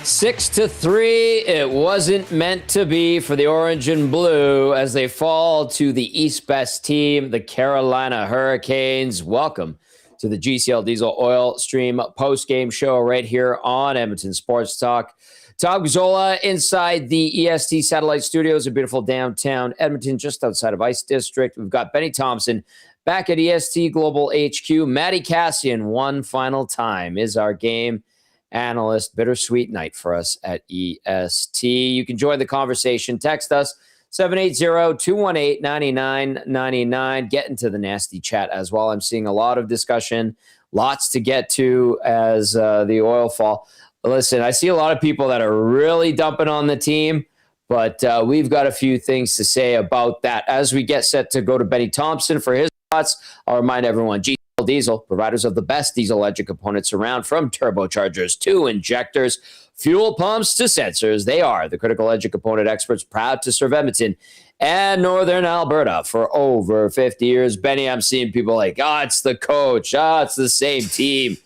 6-3, it wasn't meant to be for the Orange and Blue as they fall to the East Best team, the Carolina Hurricanes. Welcome to the GCL Diesel Oil Stream post-game show right here on Edmonton Sports Talk. Tom Gazzola inside the EST Satellite Studios in beautiful downtown Edmonton, just outside of Ice District. We've got Benny Thomson back at EST Global HQ. Matty Kassian, one final time, is our game analyst. Bittersweet night for us at EST. You can join the conversation. Text us 780-218-9999. Get into the nasty chat as well. I'm seeing a lot of discussion, lots to get to as the oil fall. Listen, I see a lot of people that are really dumping on the team, but we've got a few things to say about that as we get set to go to Benny Thomson for his thoughts. I'll remind everyone, GCL Diesel, providers of the best diesel engine components around, from turbochargers to injectors, fuel pumps to sensors. They are the critical engine component experts, proud to serve Edmonton and Northern Alberta for over 50 years. Benny, I'm seeing people like, it's the coach. It's the same team.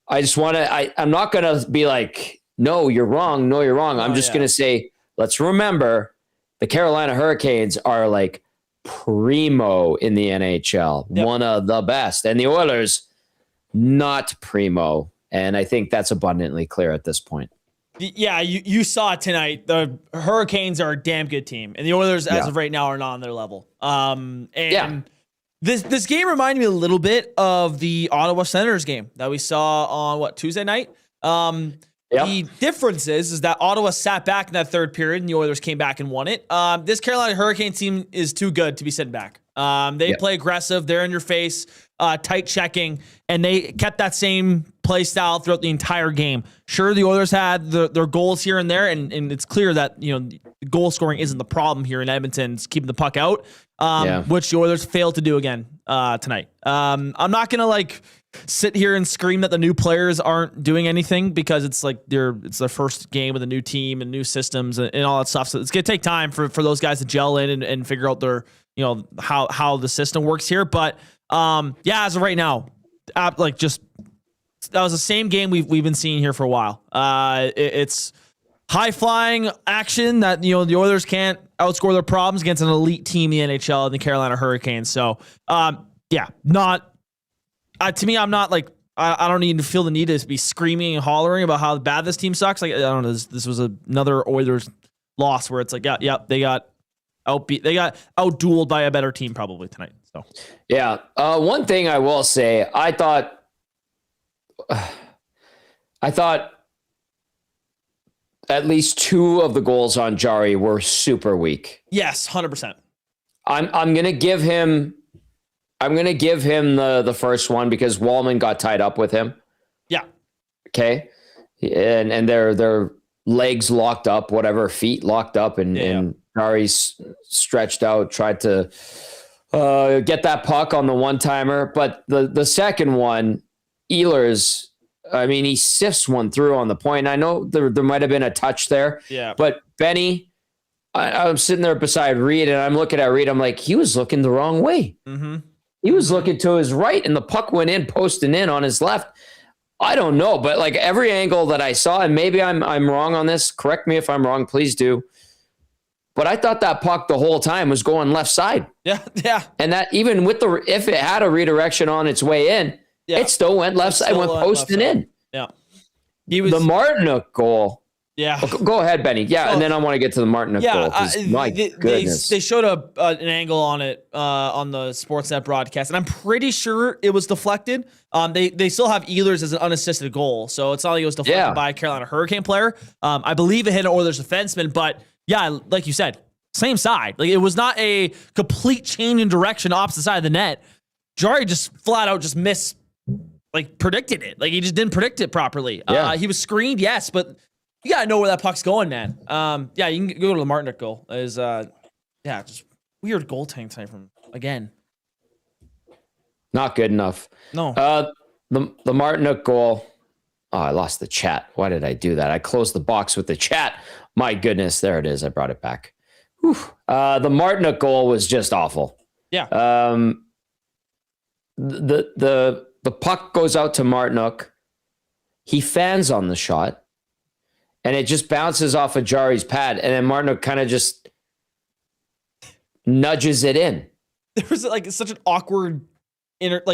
I just want to, I'm not going to be like, no, you're wrong. No, you're wrong. I'm just going to say, let's remember the Carolina Hurricanes are like primo in the NHL, one of the best. And the Oilers, not primo. And I think that's abundantly clear at this point. Yeah, you saw it tonight. The Hurricanes are a damn good team. And the Oilers, as of right now, are not on their level. This game reminded me a little bit of the Ottawa Senators game that we saw on, Tuesday night? The difference is that Ottawa sat back in that third period and the Oilers came back and won it. This Carolina Hurricane team is too good to be sitting back. They play aggressive. They're in your face, tight checking, and they kept that same play style throughout the entire game. Sure, the Oilers had their goals here and there, and it's clear that goal scoring isn't the problem here in Edmonton. It's keeping the puck out, which the Oilers failed to do again tonight. I'm not going to sit here and scream that the new players aren't doing anything, because it's it's their first game with a new team and new systems and all that stuff. So it's going to take time for those guys to gel in and figure out their, how the system works here. But as of right now, that was the same game we've been seeing here for a while. It's high flying action that, the Oilers can't outscore their problems against an elite team in the NHL and the Carolina Hurricanes. So, to me, I'm not I don't even feel the need to be screaming and hollering about how bad this team sucks. I don't know. This was another Oilers loss where it's they got outbeat. They got outdueled by a better team probably tonight. So, one thing I will say, I thought at least two of the goals on Jarry were super weak. Yes, 100%. I'm gonna give him the first one because Wallman got tied up with him. Yeah. Okay. And their legs locked up, whatever, feet locked up, and Jarry stretched out, tried to get that puck on the one-timer. But the second one, Ehlers, he sifts one through on the point. I know there might have been a touch there. Yeah. But Benny, I'm sitting there beside Reid, and I'm looking at Reid. I'm like, he was looking the wrong way. Mm-hmm. He was looking to his right, and the puck went in, posting in on his left. I don't know, but every angle that I saw, and maybe I'm wrong on this. Correct me if I'm wrong, please do. But I thought that puck the whole time was going left side. Yeah. And that even with if it had a redirection on its way in, it still went left side, went posting in. Yeah. The Martinook goal. Yeah. Go ahead, Benny. Yeah, and then I want to get to the Martinook goal. My goodness. They showed an angle on it on the Sportsnet broadcast, and I'm pretty sure it was deflected. They still have Ehlers as an unassisted goal, so it's not like it was deflected by a Carolina Hurricane player. I believe it hit an Oilers defenseman, but like you said, same side. It was not a complete change in direction opposite side of the net. Jarry just flat out just missed, predicted it. He just didn't predict it properly. He was screened, yes, but you gotta know where that puck's going, man. You can go to the Martinook goal. Is just weird goaltending tonight from again. Not good enough. No. The Martinook goal. Oh, I lost the chat. Why did I do that? I closed the box with the chat. My goodness, there it is. I brought it back. Whew. The Martinook goal was just awful. Yeah. The puck goes out to Martinook. He fans on the shot. and it just bounces off of Jarry's pad, and then Martinook kind of just nudges it in. There was such an awkward it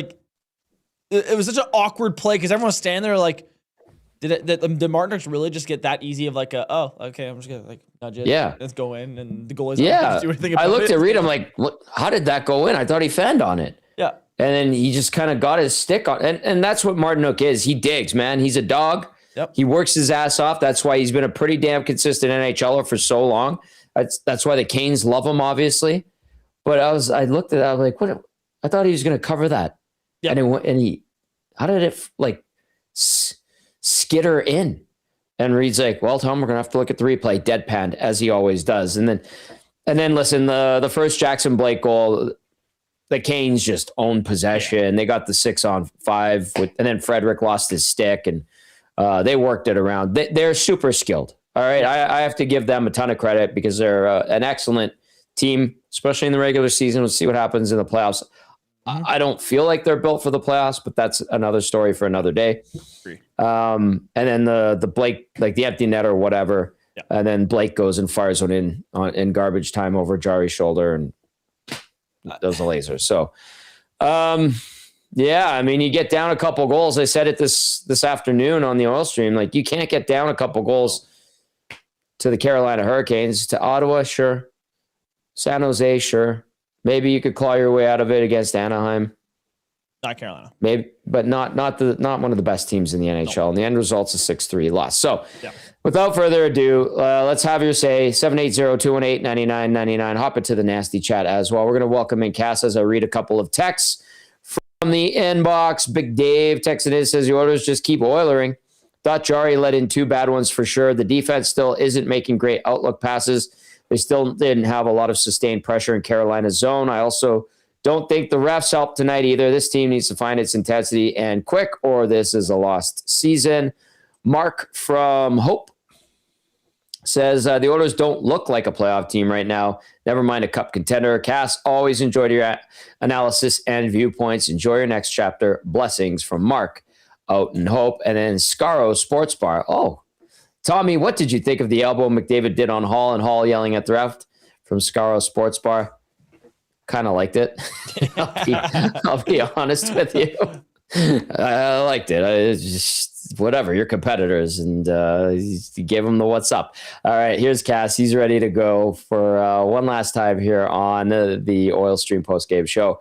was such an awkward play because everyone was standing there like, did Martinuk's really just get that easy of I'm just gonna nudge it, let's go in, and the goalie's not do anything about it. I looked at Reid, I'm like, how did that go in? I thought he fanned on it. Yeah. And then he just kind of got his stick on, and that's what Martinook is. He digs, man. He's a dog. Yep. He works his ass off. That's why he's been a pretty damn consistent NHLer for so long. That's why the Canes love him, obviously. But I looked at that, I was like, what? I thought he was going to cover that. Yeah. And how did it skitter in? And Reid's like, well, Tom, we're going to have to look at the replay. Deadpanned, as he always does. And then listen, the first Jackson Blake goal, the Canes just owned possession. Yeah. They got the 6-on-5 and then Frederick lost his stick, and they worked it around. They're super skilled. All right. I have to give them a ton of credit because they're an excellent team, especially in the regular season. We'll see what happens in the playoffs. Mm-hmm. I don't feel like they're built for the playoffs, but that's another story for another day. And then the Blake, the empty net or whatever. Yeah. And then Blake goes and fires one in garbage time over Jarry's shoulder and does the laser. So, you get down a couple goals. I said it this afternoon on the oil stream. You can't get down a couple goals to the Carolina Hurricanes. To Ottawa, sure. San Jose, sure. Maybe you could claw your way out of it against Anaheim. Not Carolina. Maybe, but not one of the best teams in the NHL. No. And the end result's a 6-3 loss. So without further ado, let's have your say. 780-218-9999. Hop into the nasty chat as well. We're going to welcome in Cass as I read a couple of texts from the inbox. Big Dave texted in, says the Oilers just keep oilering. Thought Jarry let in 2 bad ones for sure. The defense still isn't making great outlook passes. They still didn't have a lot of sustained pressure in Carolina's zone. I also don't think the refs helped tonight either. This team needs to find its intensity and quick, or this is a lost season. Mark from Hope says the Oilers don't look like a playoff team right now. Never mind a cup contender. Cass, always enjoyed your analysis and viewpoints. Enjoy your next chapter. Blessings from Mark out in Hope. And then Scaro Sports Bar. Oh, Tommy, what did you think of the elbow McDavid did on Hall and Hall yelling at the ref from Scaro Sports Bar? Kind of liked it. I'll be honest with you. I liked it. It's just whatever, you're competitors, and you gave them the what's up. All right, here's Cass. He's ready to go for one last time here on the Oil Stream postgame show.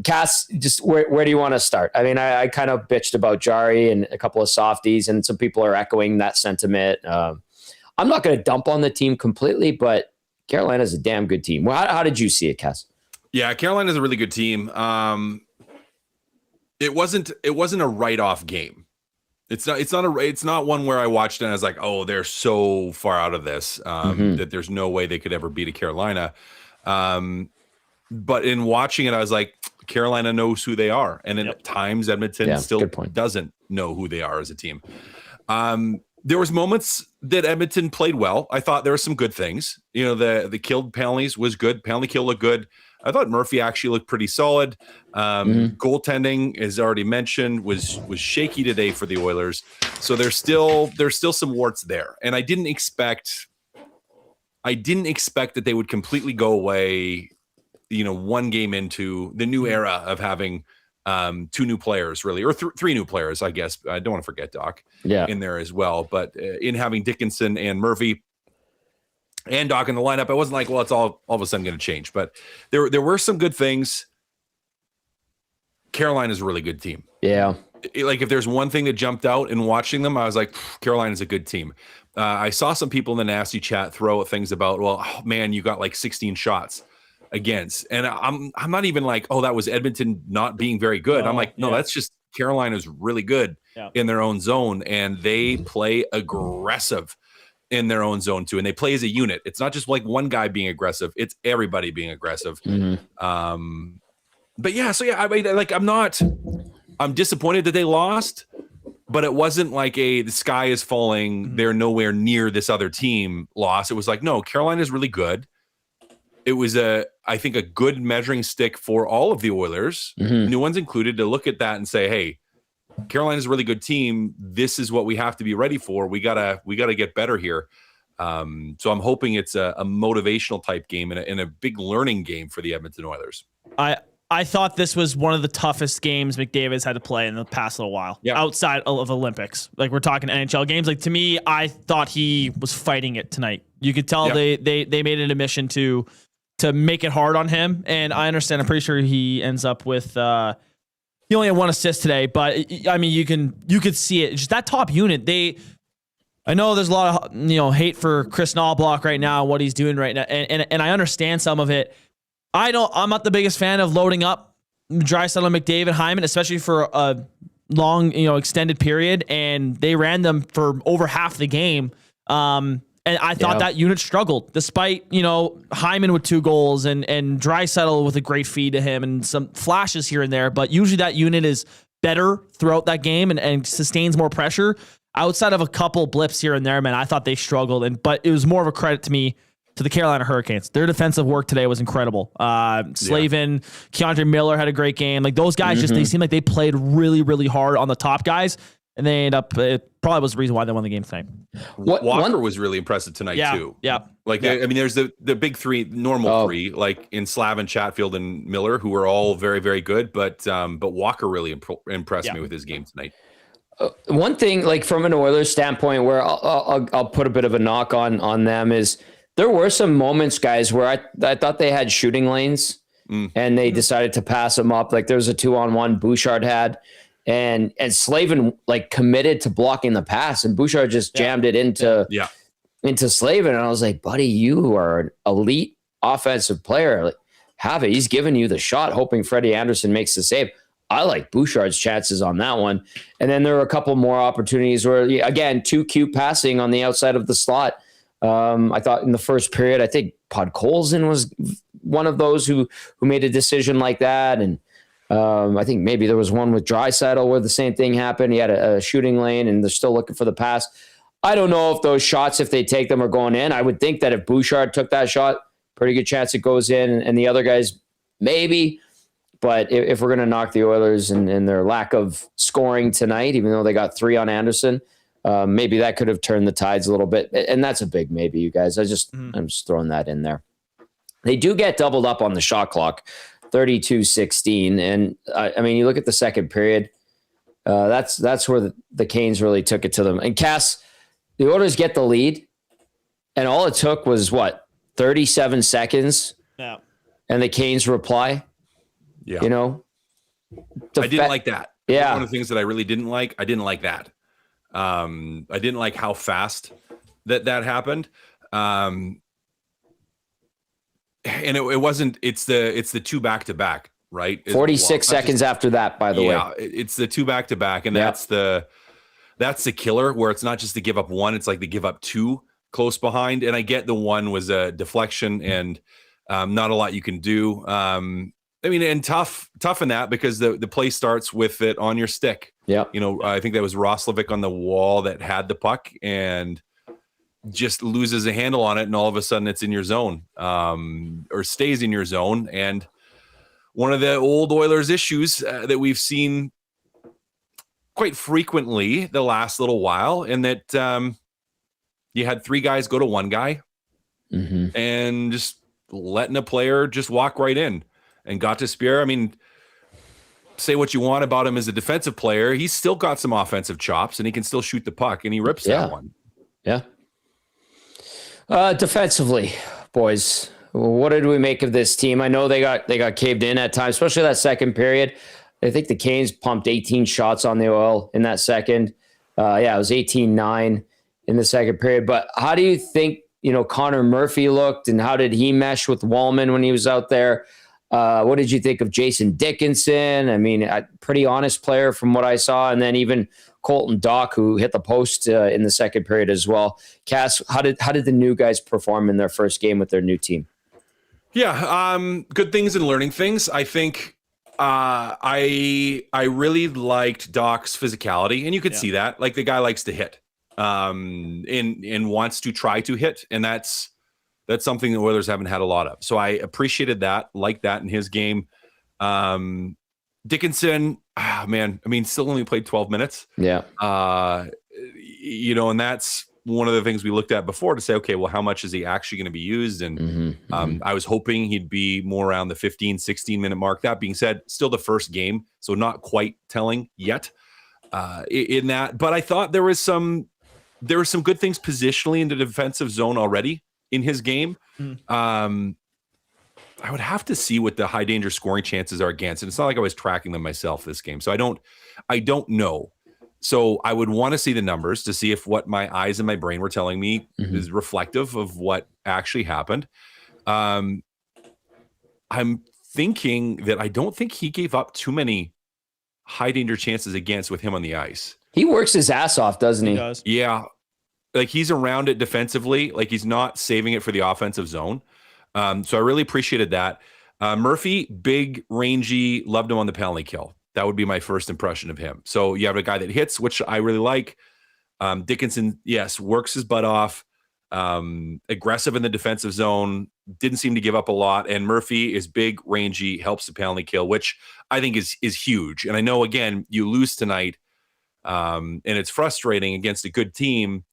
Cass, just where do you want to start? I mean, I kind of bitched about Jarry and a couple of softies, and some people are echoing that sentiment. I'm not going to dump on the team completely, but Carolina's a damn good team. Well, how did you see it, Cass? Yeah, Carolina's a really good team. It wasn't a write-off game. It's not one where I watched and I was like, oh, they're so far out of this that there's no way they could ever beat a Carolina. But in watching it, I was like, Carolina knows who they are. And at times Edmonton still doesn't know who they are as a team. There was moments that Edmonton played well. I thought there were some good things. The killed penalties was good. Penalty kill looked good. I thought Murphy actually looked pretty solid. Goaltending, as already mentioned, was shaky today for the Oilers. So there's still some warts there. And I didn't expect that they would completely go away, one game into the new era of having 2 new players, really, or 3 new players, I guess. I don't want to forget Doc in there as well. But in having Dickinson and Murphy and Doc in the lineup, I wasn't like, well, it's all of a sudden going to change. But there were some good things. Carolina's a really good team. Yeah. If there's one thing that jumped out in watching them, I was like, Carolina's a good team. I saw some people in the nasty chat throw things about, well, oh, man, you got 16 shots against. And I'm not even like, oh, that was Edmonton not being very good. I'm like, no, that's just Carolina's really good in their own zone. And they play aggressive in their own zone too. And they play as a unit. It's not just one guy being aggressive. It's everybody being aggressive. But yeah, so yeah, I'm disappointed that they lost, but it wasn't like the sky is falling, they're nowhere near this other team loss. It was like, no, Carolina's really good. It was I think a good measuring stick for all of the Oilers, new ones included, to look at that and say, hey, Carolina's a really good team. This is what we have to be ready for. We gotta get better here. So I'm hoping it's a motivational type game and a big learning game for the Edmonton Oilers. I thought this was one of the toughest games McDavid's had to play in the past little while, outside of Olympics. Like, we're talking NHL games. Like, to me, I thought he was fighting it tonight. You could tell they made it a mission to make it hard on him. And I understand. I'm pretty sure he ends up with he only had 1 assist today, but I mean, you could see it. Just that top unit. I know there's a lot of hate for Chris Knobloch right now, what he's doing right now, and I understand some of it. I'm not the biggest fan of loading up Draisaitl, McDavid, Hyman, especially for a long, extended period. And they ran them for over half the game. And I thought that unit struggled, despite, Hyman with 2 goals and Draisaitl with a great feed to him and some flashes here and there. But usually that unit is better throughout that game and sustains more pressure. Outside of a couple blips here and there, man, I thought they struggled. But it was more of a credit to me to the Carolina Hurricanes. Their defensive work today was incredible. Slavin, Keandre Miller had a great game. Like, those guys they seemed like they played really, really hard on the top guys. And they end up, it probably was the reason why they won the game tonight. Walker was really impressive tonight too. Yeah. Like, I mean, there's the big three, normal three, like in Slavin, Chatfield, and Miller, who were all very, very good. But Walker really impressed me with his game tonight. One thing, like from an Oilers standpoint, where I'll put a bit of a knock on them is there were some moments, guys, where I thought they had shooting lanes and they decided to pass them up. Like, there was a 2-on-1 Bouchard had. And Slavin like committed to blocking the pass, and Bouchard just jammed it into Slavin. And I was like, buddy, you are an elite offensive player. Like, have it. He's giving you the shot, hoping Freddie Anderson makes the save. I like Bouchard's chances on that one. And then there were a couple more opportunities where, again, 2 cute passing on the outside of the slot. I thought in the first period, I think Podkolzin was one of those who made a decision like that. And I think maybe there was one with Draisaitl where the same thing happened. He had a shooting lane and they're still looking for the pass. I don't know if those shots, if they take them, are going in. I would think that if Bouchard took that shot, pretty good chance it goes in, and the other guys maybe. But if we're going to knock the Oilers and their lack of scoring tonight, even though they got 3 on Anderson, maybe that could have turned the tides a little bit. And that's a big maybe, you guys. I'm just throwing that in there. They do get doubled up on the shot clock. 32-16. And I mean, you look at the second period, that's where the Canes really took it to them. And Cass, the Oilers get the lead, and all it took was 37 seconds. Yeah. And the Canes reply. Yeah. I didn't like that. Yeah. One of the things that I really didn't like. I didn't like that. I didn't like how fast that happened. And it wasn't. It's the 2 back-to-back, right? 46 seconds after that, by the way. Yeah, it's the 2 back-to-back, and that's the killer. Where it's not just to give up 1; it's like they give up 2 close behind. And I get the 1 was a deflection, and not a lot you can do. I mean, and tough in that because the play starts with it on your stick. Yeah, I think that was Roslovic on the wall that had the puck and just loses a handle on it, and all of a sudden it's in your zone, or stays in your zone. And one of the old Oilers issues that we've seen quite frequently the last little while, and that you had 3 guys go to 1 guy and just letting a player just walk right in and got to Spear. I mean, say what you want about him as a defensive player, he's still got some offensive chops, and he can still shoot the puck, and he rips that one. Yeah. Defensively, boys, what did we make of this team? I know they got caved in at times, especially that second period. I think the Canes pumped 18 shots on the Oil in that second. It was 18-9 in the second period. But how do you think, Connor Murphy looked, and how did he mesh with Wallman when he was out there? What did you think of Jason Dickinson? I mean, a pretty honest player from what I saw. And then even Colton Dock, who hit the post in the second period as well. Cass, how did the new guys perform in their first game with their new team? Yeah, good things and learning things. I think I really liked Dock's physicality, and you could see that. Like, the guy likes to hit, and wants to try to hit, and that's something the Oilers haven't had a lot of. So I appreciated that, liked that in his game. Dickinson, man, I mean, still only played 12 minutes. Yeah. And that's one of the things we looked at before to say, okay, well, how much is he actually going to be used? And I was hoping he'd be more around the 15, 16-minute mark. That being said, still the first game, so not quite telling yet in that. But I thought there were some good things positionally in the defensive zone already in his game. I would have to see what the high danger scoring chances are against. And it's not like I was tracking them myself this game. So I don't know. So I would want to see the numbers to see if what my eyes and my brain were telling me is reflective of what actually happened. I'm thinking that I don't think he gave up too many high danger chances against with him on the ice. He works his ass off, doesn't he? He does. Yeah. Like he's around it defensively. Like he's not saving it for the offensive zone. So I really appreciated that. Murphy, big, rangy, loved him on the penalty kill. That would be my first impression of him. So you have a guy that hits, which I really like. Dickinson, yes, works his butt off. Aggressive in the defensive zone. Didn't seem to give up a lot. And Murphy is big, rangy, helps the penalty kill, which I think is huge. And I know, again, you lose tonight, and it's frustrating against a good team,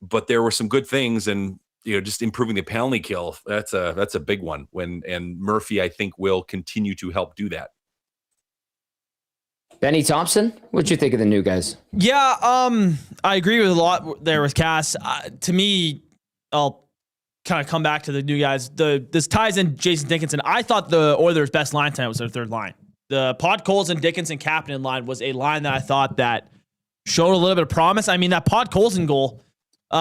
but there were some good things, and just improving the penalty kill, that's a big one. And Murphy, I think, will continue to help do that. Benny Thomson, what'd you think of the new guys? Yeah, I agree with a lot there with Cass. To me, I'll kind of come back to the new guys. This ties in Jason Dickinson. I thought the Oilers' best line tonight was their third line. The Podkolzin, Dickinson, Kapanen line was a line that I thought that showed a little bit of promise. I mean, that Podkolzin goal.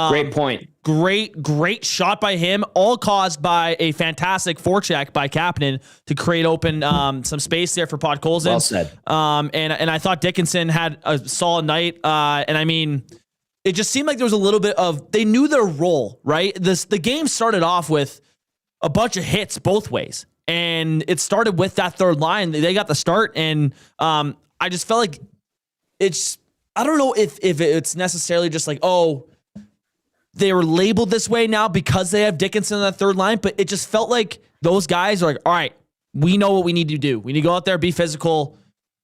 Great point. Great shot by him, all caused by a fantastic forecheck by Kapanen to create open some space there for Podkolzin. Well said. And I thought Dickinson had a solid night. And I mean, it just seemed like there was a little bit of, they knew their role, right? The game started off with a bunch of hits both ways. And it started with that third line. They got the start. And I just felt like I don't know if it's necessarily just like, they were labeled this way now because they have Dickinson on that third line, but it just felt like those guys are like, all right, we know what we need to do. We need to go out there, be physical,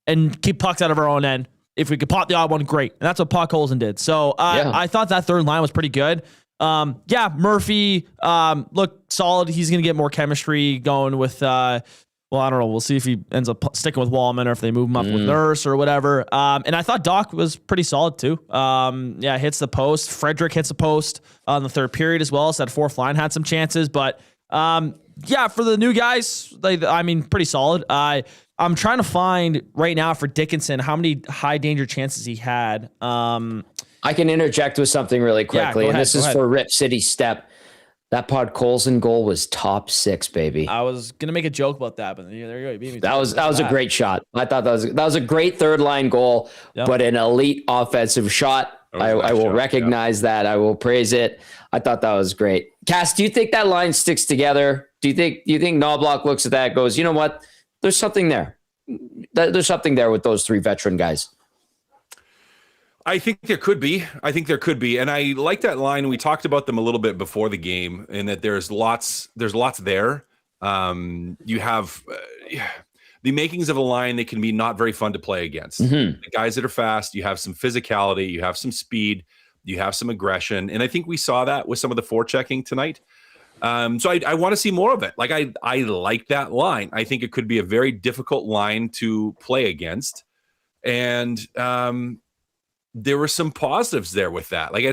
and keep pucks out of our own end. If we could pop the odd one, great. And that's what Podkolzin did. So I thought that third line was pretty good. Murphy looked solid. He's going to get more chemistry going with, I don't know. We'll see if he ends up sticking with Walman or if they move him up with Nurse or whatever. And I thought Doc was pretty solid too. Hits the post. Frederick hits the post on the third period as well. So that fourth line had some chances. But for the new guys, pretty solid. I'm trying to find right now for Dickinson how many high danger chances he had. I can interject with something really quickly. And this is for Rip City Step. That Podkolzin goal was top 6, baby. I was gonna make a joke about that, but there you go. You beat me. That was a great shot. I thought that was a great third line goal, but an elite offensive shot. I will recognize that. I will praise it. I thought that was great. Cass, do you think that line sticks together? Do you think Knobloch looks at that and goes, you know what? There's something there. There's something there with those 3 veteran guys. I think there could be. And I like that line. We talked about them a little bit before the game, and that there's lots there. You have the makings of a line that can be not very fun to play against. The guys that are fast, you have some physicality, you have some speed, you have some aggression. And I think we saw that with some of the forechecking tonight. So I want to see more of it. Like I like that line. I think it could be a very difficult line to play against. And there were some positives there with that. Like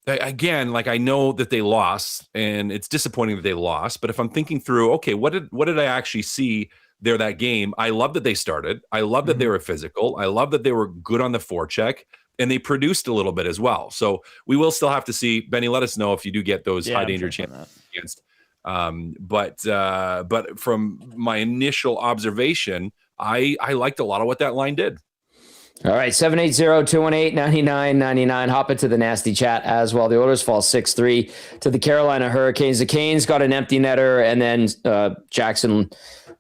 I know that they lost, and it's disappointing that they lost. But if I'm thinking through, okay, what did I actually see there that game? I love that they started. I love that they were physical. I love that they were good on the forecheck, and they produced a little bit as well. So we will still have to see. Benny, let us know if you do get those high danger chances against. But from my initial observation, I liked a lot of what that line did. All right, 780-218-9999. Hop into the nasty chat as well. The Oilers fall 6-3 to the Carolina Hurricanes. The Canes got an empty netter, and then Jackson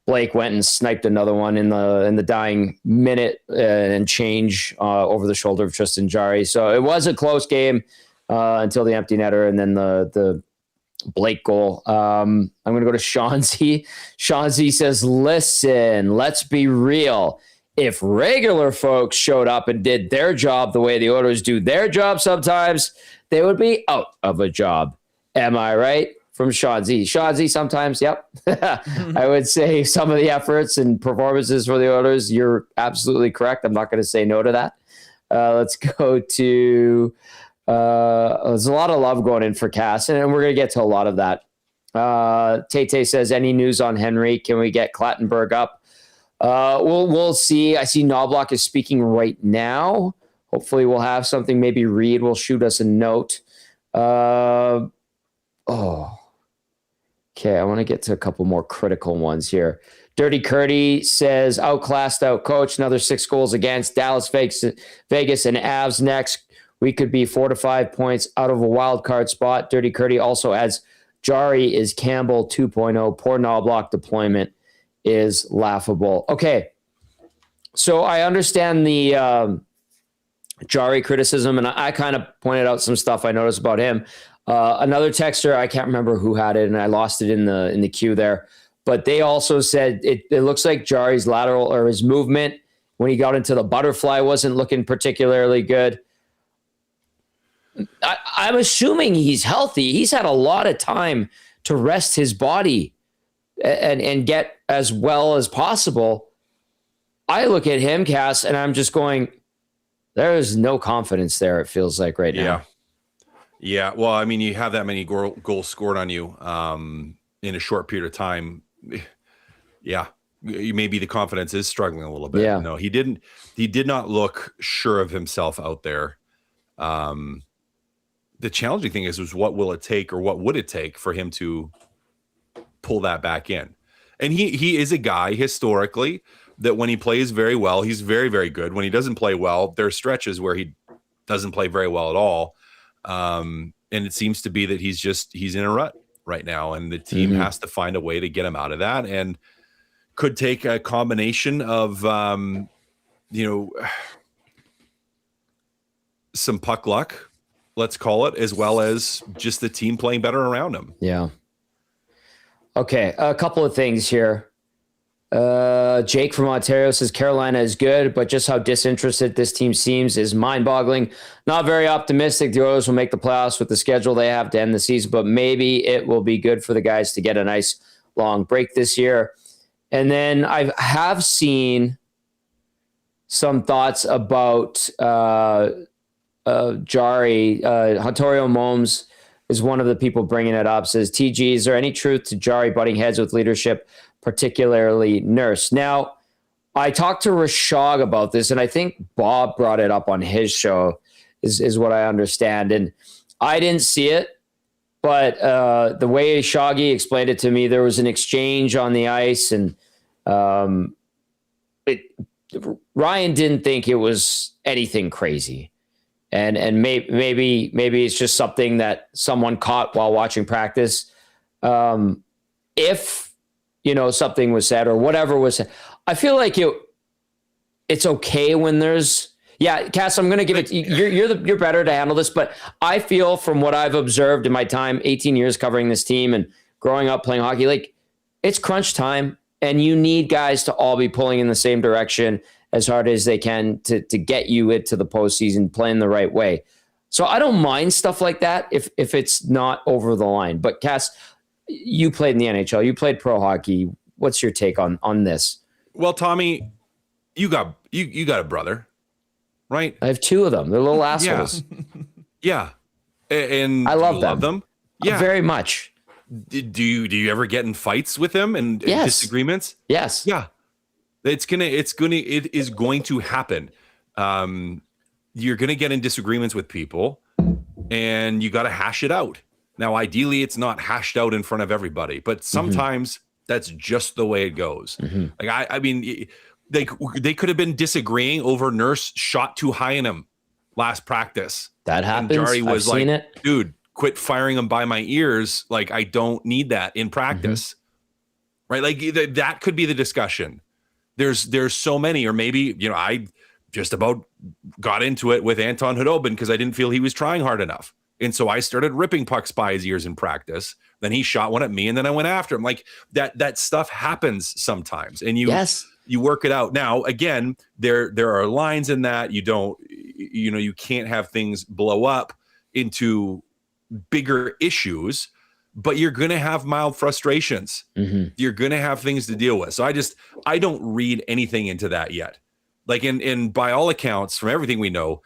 Blake went and sniped another one in the dying minute and change over the shoulder of Tristan Jarry. So it was a close game until the empty netter, and then the Blake goal. I'm going to go to Shawnzy. Shawnzy says, listen, let's be real. if regular folks showed up and did their job the way the Oilers do their job sometimes, they would be out of a job. Am I right? From Sean Z. Sean Z sometimes, yep. I would say some of the efforts and performances for the Oilers, you're absolutely correct. I'm not going to say no to that. Let's go to, there's a lot of love going in for Kassian, and we're going to get to a lot of that. Tate says, any news on Henry? Can we get Clattenburg up? We'll see. I see Knobloch is speaking right now. Hopefully we'll have something. Maybe Reid will shoot us a note. Okay. I want to get to a couple more critical ones here. Dirty Curdy says, outclassed, outcoached, another 6 goals against. Dallas, Vegas, and Avs next. We could be 4 to 5 points out of a wild card spot. Dirty Curdy also adds, Jarry is Campbell 2.0. Poor Knoblauch deployment is laughable. Okay, so I understand the Jarry criticism, and I kind of pointed out some stuff I noticed about him. Another texter, I can't remember who had it, and I lost it in the queue there, but they also said it looks like Jarry's lateral or his movement when he got into the butterfly wasn't looking particularly good. I'm assuming he's healthy. He's had a lot of time to rest his body and get as well as possible. I look at him, Cass, and I'm just going, there is no confidence there, it feels like right now. Yeah. Well, I mean, you have that many goals scored on you in a short period of time. Yeah. Maybe the confidence is struggling a little bit. Yeah. No, he did not look sure of himself out there. The challenging thing is what will it take, or what would it take for him to pull that back in? And he is a guy historically that when he plays very well, he's very, very good. When he doesn't play well, there are stretches where he doesn't play very well at all. And it seems to be that he's in a rut right now, and the team has to find a way to get him out of that, and could take a combination of, some puck luck, let's call it, as well as just the team playing better around him. Yeah. Okay. A couple of things here. Jake from Ontario says Carolina is good, but just how disinterested this team seems is mind-boggling. Not very optimistic the Oilers will make the playoffs with the schedule they have to end the season, but maybe it will be good for the guys to get a nice long break this year. And then I have seen some thoughts about Jarry. Huntorio Momes is one of the people bringing it up. Says, TG, is there any truth to Jarry butting heads with leadership, particularly Nurse? Now, I talked to Rashog about this, and I think Bob brought it up on his show, is what I understand. And I didn't see it, but the way Shoggy explained it to me, there was an exchange on the ice, and Ryan didn't think it was anything crazy. And maybe it's just something that someone caught while watching practice. If something was said or whatever was said, I feel like it's okay when there's. Yeah, Cass, I'm going to give it. You're better to handle this, but I feel from what I've observed in my time, 18 years covering this team and growing up playing hockey, like it's crunch time, and you need guys to all be pulling in the same direction as hard as they can to get you into the postseason, playing the right way. So I don't mind stuff like that if it's not over the line. But Cass, you played in the NHL, you played pro hockey. What's your take on this? Well, Tommy, you got a brother, right? I have 2 of them. They're little assholes. Yeah. And I love them. Yeah. Very much. Do you ever get in fights with them and disagreements? Yes. Yeah. It is going to happen. You're going to get in disagreements with people, and you got to hash it out. Now, ideally, it's not hashed out in front of everybody, but sometimes that's just the way it goes. Like I mean, they could have been disagreeing over Nurse shot too high in him last practice. That happens. And Jarry was I've like, seen it. Dude, quit firing him by my ears. Like, I don't need that in practice. Right? Like that could be the discussion. There's so many, or maybe, I just about got into it with Anton Khudobin because I didn't feel he was trying hard enough. And so I started ripping pucks by his ears in practice. Then he shot one at me, and then I went after him. Like that stuff happens sometimes. And you work it out. Now, again, there are lines in that. You can't have things blow up into bigger issues, but you're going to have mild frustrations. You're going to have things to deal with. So I don't read anything into that yet. Like and by all accounts, from everything we know,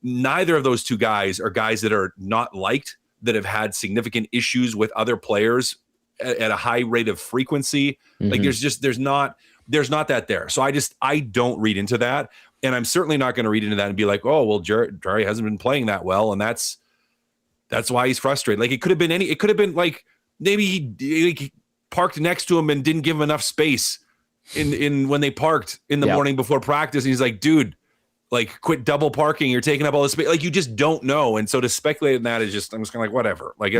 neither of those two guys are guys that are not liked, that have had significant issues with other players at a high rate of frequency. Like there's not that there. So I don't read into that. And I'm certainly not going to read into that and be like, oh, well, Jarry hasn't been playing that well. And that's why he's frustrated. Like it could have been like maybe he parked next to him and didn't give him enough space in when they parked in the morning before practice. And he's like, dude, like quit double parking. You're taking up all this space. Like you just don't know. And so to speculate in that is I'm just kind of like, whatever. Like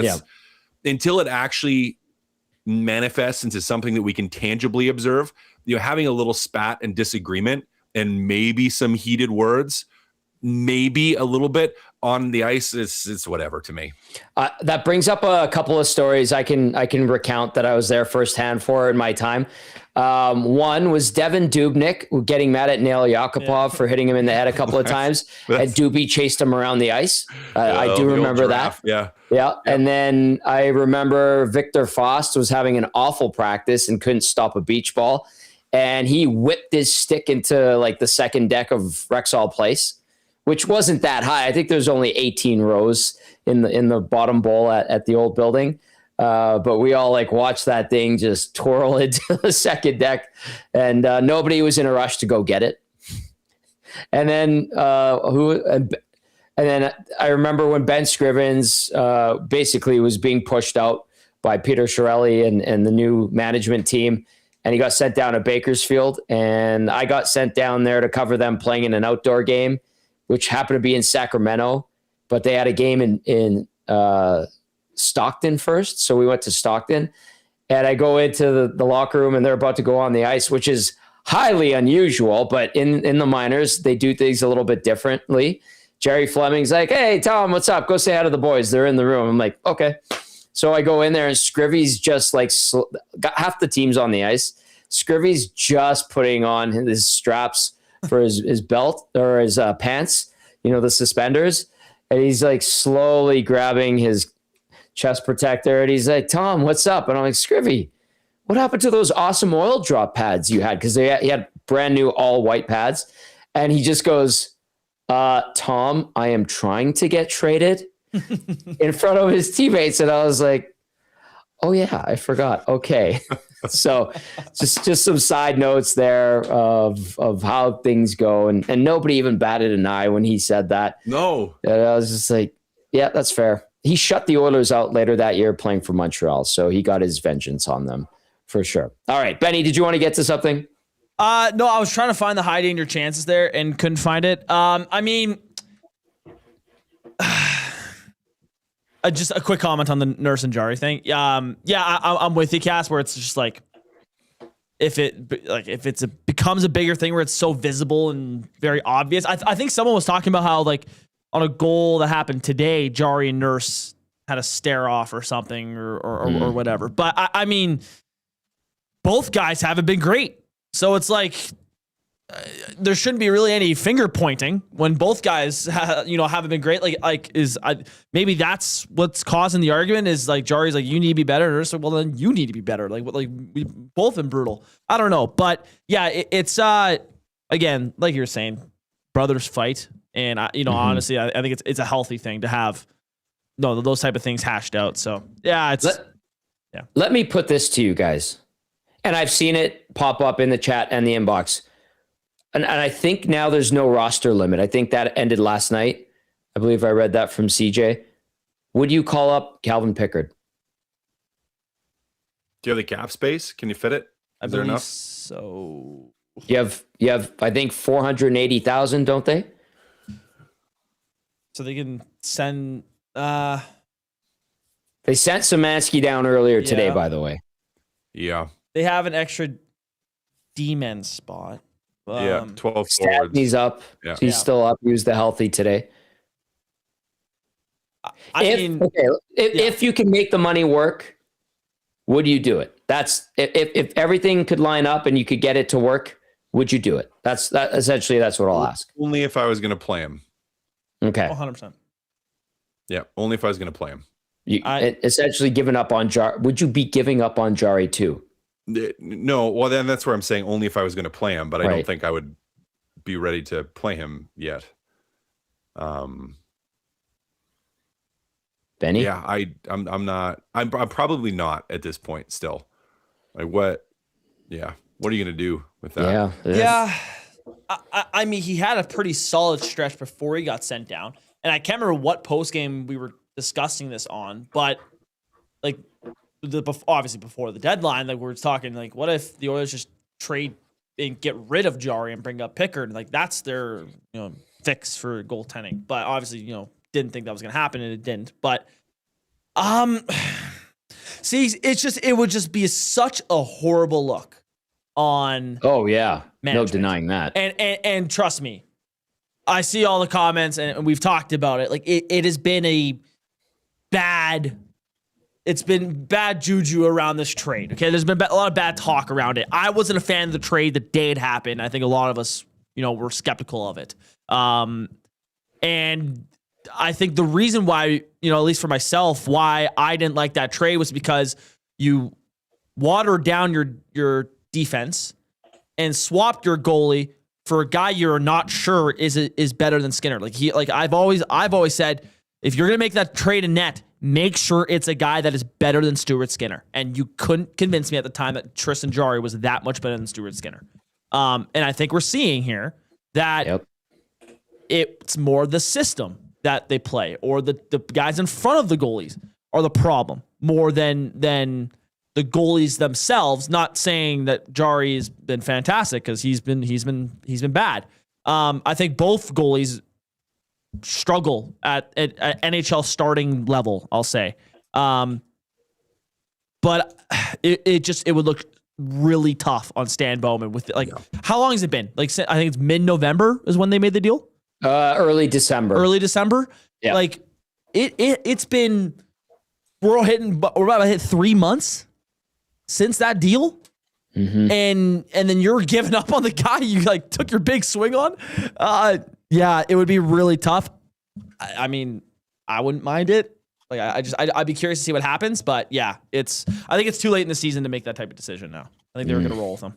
until it actually manifests into something that we can tangibly observe, having a little spat and disagreement and maybe some heated words, maybe a little bit on the ice, it's whatever to me. That brings up a couple of stories I can recount that I was there firsthand for in my time. One was Devin Dubnyk getting mad at Nail Yakupov for hitting him in the head a couple of times, and Doobie chased him around the ice. I do remember that. Yeah. And then I remember Victor Fost was having an awful practice and couldn't stop a beach ball, and he whipped his stick into like the second deck of Rexall Place, which wasn't that high. I think there's only 18 rows in the bottom bowl at the old building. But we all like watched that thing just twirl into the second deck, and nobody was in a rush to go get it. And then I remember when Ben Scrivens basically was being pushed out by Peter Chiarelli and the new management team, and he got sent down to Bakersfield, and I got sent down there to cover them playing in an outdoor game, which happened to be in Sacramento, but they had a game in Stockton first. So we went to Stockton, and I go into the locker room, and they're about to go on the ice, which is highly unusual, but in the minors, they do things a little bit differently. Jerry Fleming's like, hey, Tom, what's up? Go say hi to the boys. They're in the room. I'm like, okay. So I go in there, and Scrivy's just like got half the team's on the ice. Scrivy's just putting on his straps for his belt or his pants, the suspenders. And he's like slowly grabbing his chest protector. And he's like, Tom, what's up? And I'm like, Scrivy, what happened to those awesome oil drop pads you had? Because he had brand new all white pads. And he just goes, Tom, I am trying to get traded in front of his teammates. And I was like, oh yeah, I forgot. Okay. So just some side notes there of how things go. And nobody even batted an eye when he said that. No. And I was just like, yeah, that's fair. He shut the Oilers out later that year playing for Montreal. So he got his vengeance on them for sure. All right, Benny, did you want to get to something? No, I was trying to find the high danger chances there and couldn't find it. I mean, just a quick comment on the Nurse and Jarry thing. I'm with you, Cass, where it's just like, if it becomes a bigger thing where it's so visible and very obvious. I think someone was talking about how like on a goal that happened today, Jarry and Nurse had a stare off or something or whatever. But I mean, both guys haven't been great. So it's like there shouldn't be really any finger pointing when both guys haven't been great. Maybe that's what's causing the argument is like Jarry's like, you need to be better. Nurse, well then you need to be better. Like we both been brutal. I don't know, but yeah, it's again, like you're saying, brothers fight. And honestly, I think it's a healthy thing to have those type of things hashed out. So yeah, Let me put this to you guys. And I've seen it pop up in the chat and the inbox. And I think now there's no roster limit. I think that ended last night. I believe I read that from CJ. Would you call up Calvin Pickard? Do you have the cap space? Can you fit it? Is there enough? So you have I think 480,000, don't they? So they can send they sent Szymanski down earlier today, by the way. Yeah. They have an extra D-men spot. 12 forwards. He's up. Yeah. He's still up. He was the healthy today. If you can make the money work, would you do it? That's if everything could line up and you could get it to work, would you do it? That's essentially what I'll ask. Only if I was going to play him. Okay. 100%. Yeah, only if I was going to play him. Essentially giving up on Jarry. Would you be giving up on Jarry too? No. Well, then that's where I'm saying only if I was going to play him, but I don't think I would be ready to play him yet. Benny? Yeah, I'm not. I'm probably not at this point still. Like what? Yeah. What are you going to do with that? Yeah. I mean, he had a pretty solid stretch before he got sent down. And I can't remember what postgame we were discussing this on, but like obviously before the deadline, like we were talking like, what if the Oilers just trade and get rid of Jarry and bring up Pickard? Like that's their fix for goaltending. But obviously, didn't think that was going to happen, and it didn't. But see, it would just be such a horrible look on. Oh yeah, management. No denying that. And trust me, I see all the comments, and we've talked about it. Like it has been it's been bad juju around this trade. Okay, there's been a lot of bad talk around it. I wasn't a fan of the trade the day it happened. I think a lot of us, were skeptical of it. And I think the reason why, at least for myself, why I didn't like that trade was because you watered down your defense and swapped your goalie for a guy you're not sure is better than Skinner. I've always said, if you're gonna make that trade in net, make sure it's a guy that is better than Stuart Skinner. And you couldn't convince me at the time that Tristan Jarry was that much better than Stuart Skinner. And I think we're seeing here that it's more the system that they play, or the guys in front of the goalies are the problem more than the goalies themselves. Not saying that Jarry has been fantastic, because he's been bad. I think both goalies struggle at NHL starting level, I'll say. But it would look really tough on Stan Bowman with how long has it been? I think it's mid-November is when they made the deal. Early December. Yeah. It's been, we're about to hit 3 months since that deal. Mm-hmm. And then you're giving up on the guy you took your big swing on. Yeah, it would be really tough. I mean, I wouldn't mind it. I'd be curious to see what happens, but yeah, I think it's too late in the season to make that type of decision now. I think they were going to roll with them.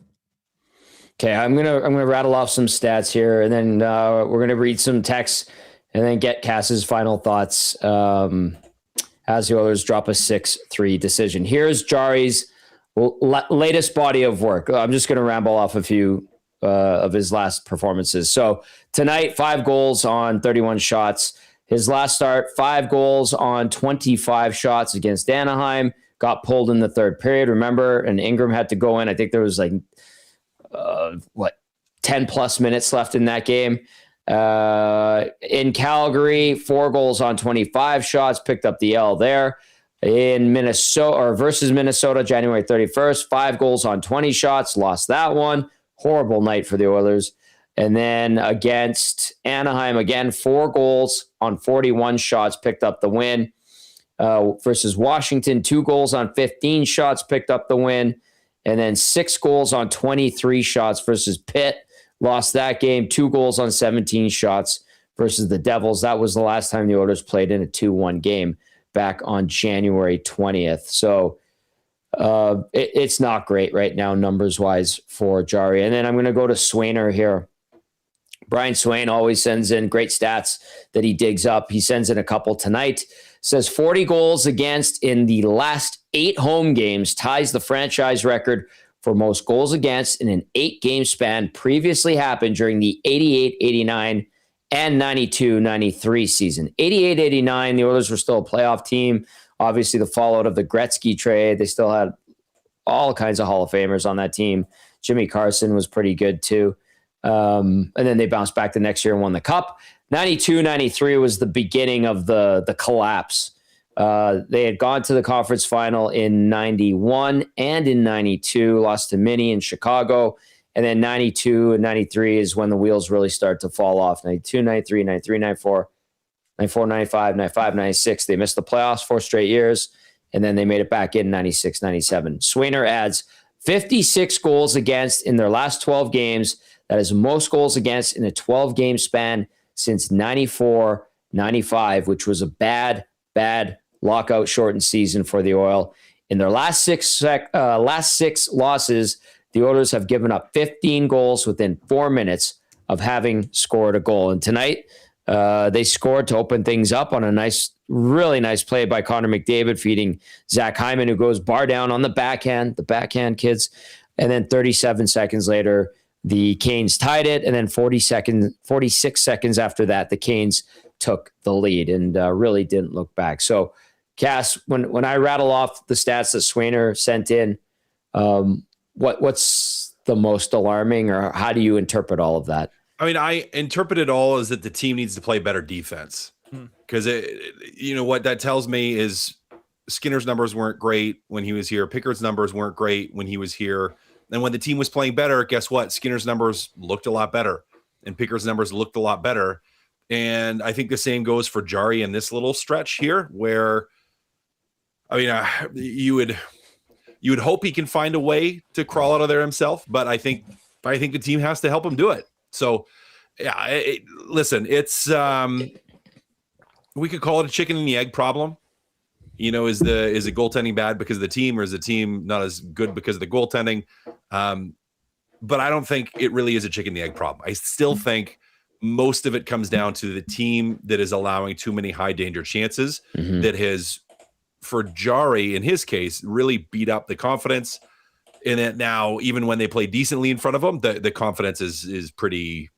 Okay, I'm gonna rattle off some stats here, and then we're gonna read some texts, and then get Cass's final thoughts as the Oilers drop a 6-3 decision. Here's Jarry's latest body of work. I'm just gonna ramble off a few of his last performances. So tonight, 5 goals on 31 shots. His last start, 5 goals on 25 shots against Anaheim. Got pulled in the third period, remember? And Ingram had to go in. I think there was 10 plus minutes left in that game. In Calgary, 4 goals on 25 shots, picked up the L there. In Minnesota, or versus Minnesota, January 31st, 5 goals on 20 shots, lost that one. Horrible night for the Oilers. And then against Anaheim, again, 4 goals on 41 shots, picked up the win. Versus Washington, 2 goals on 15 shots, picked up the win. And then 6 goals on 23 shots versus Pitt. Lost that game. 2 goals on 17 shots versus the Devils. That was the last time the Oilers played in a 2-1 game back on January 20th. So it's not great right now, numbers-wise, for Jarry. And then I'm going to go to Swainer here. Brian Swain always sends in great stats that he digs up. He sends in a couple tonight. Says 40 goals against in the last 8 home games, ties the franchise record for most goals against in an 8-game span. Previously happened during the 88-89 and 92-93 season. 88-89, the Oilers were still a playoff team. Obviously, the fallout of the Gretzky trade, they still had all kinds of Hall of Famers on that team. Jimmy Carson was pretty good too. And then they bounced back the next year and won the Cup. 92-93 was the beginning of the collapse. They had gone to the conference final in 91 and in 92, lost to Minnie in Chicago. And then 92 and 93 is when the wheels really start to fall off. 92, 93, 93, 94, 94, 95, 95, 96. They missed the playoffs 4 straight years. and then they made it back in 96, 97. Swayner adds 56 goals against in their last 12 games. That is most goals against in a 12-game span since 94, 95, which was a bad lockout shortened season for the Oil. In their last six losses, the Oilers have given up 15 goals within 4 minutes of having scored a goal. And tonight, they scored to open things up on a really nice play by Connor McDavid, feeding Zach Hyman, who goes bar down on the backhand kids. And then 37 seconds later, the Canes tied it. And then 46 seconds after that, the Canes took the lead and really didn't look back. So, Cass, when I rattle off the stats that Swayner sent in, what's the most alarming, or how do you interpret all of that? I mean, I interpret it all as that the team needs to play better defense, because what that tells me is Skinner's numbers weren't great when he was here. Pickard's numbers weren't great when he was here. And when the team was playing better, guess what? Skinner's numbers looked a lot better and Pickard's numbers looked a lot better. And I think the same goes for Jarry in this little stretch here, where, I mean, you would hope he can find a way to crawl out of there himself, but I think the team has to help him do it. So, yeah, listen, it's we could call it a chicken and the egg problem. Is the goaltending bad because of the team, or is the team not as good because of the goaltending? But I don't think it really is a chicken and the egg problem. I still think most of it comes down to the team that is allowing too many high danger chances, that has, for Jarry in his case, really beat up the confidence in it. Now, even when they play decently in front of him, the confidence is pretty,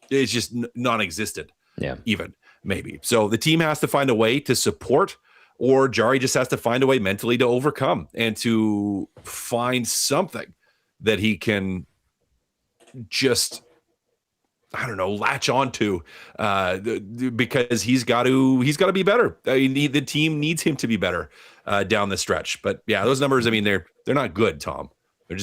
it's just non-existent. Yeah. Even maybe. So the team has to find a way to support, or Jarry just has to find a way mentally to overcome and to find something that he can just, I don't know, latch onto, because he's got to be better. The team needs him to be better down the stretch. But yeah, those numbers, I mean, they're not good, Tom. They're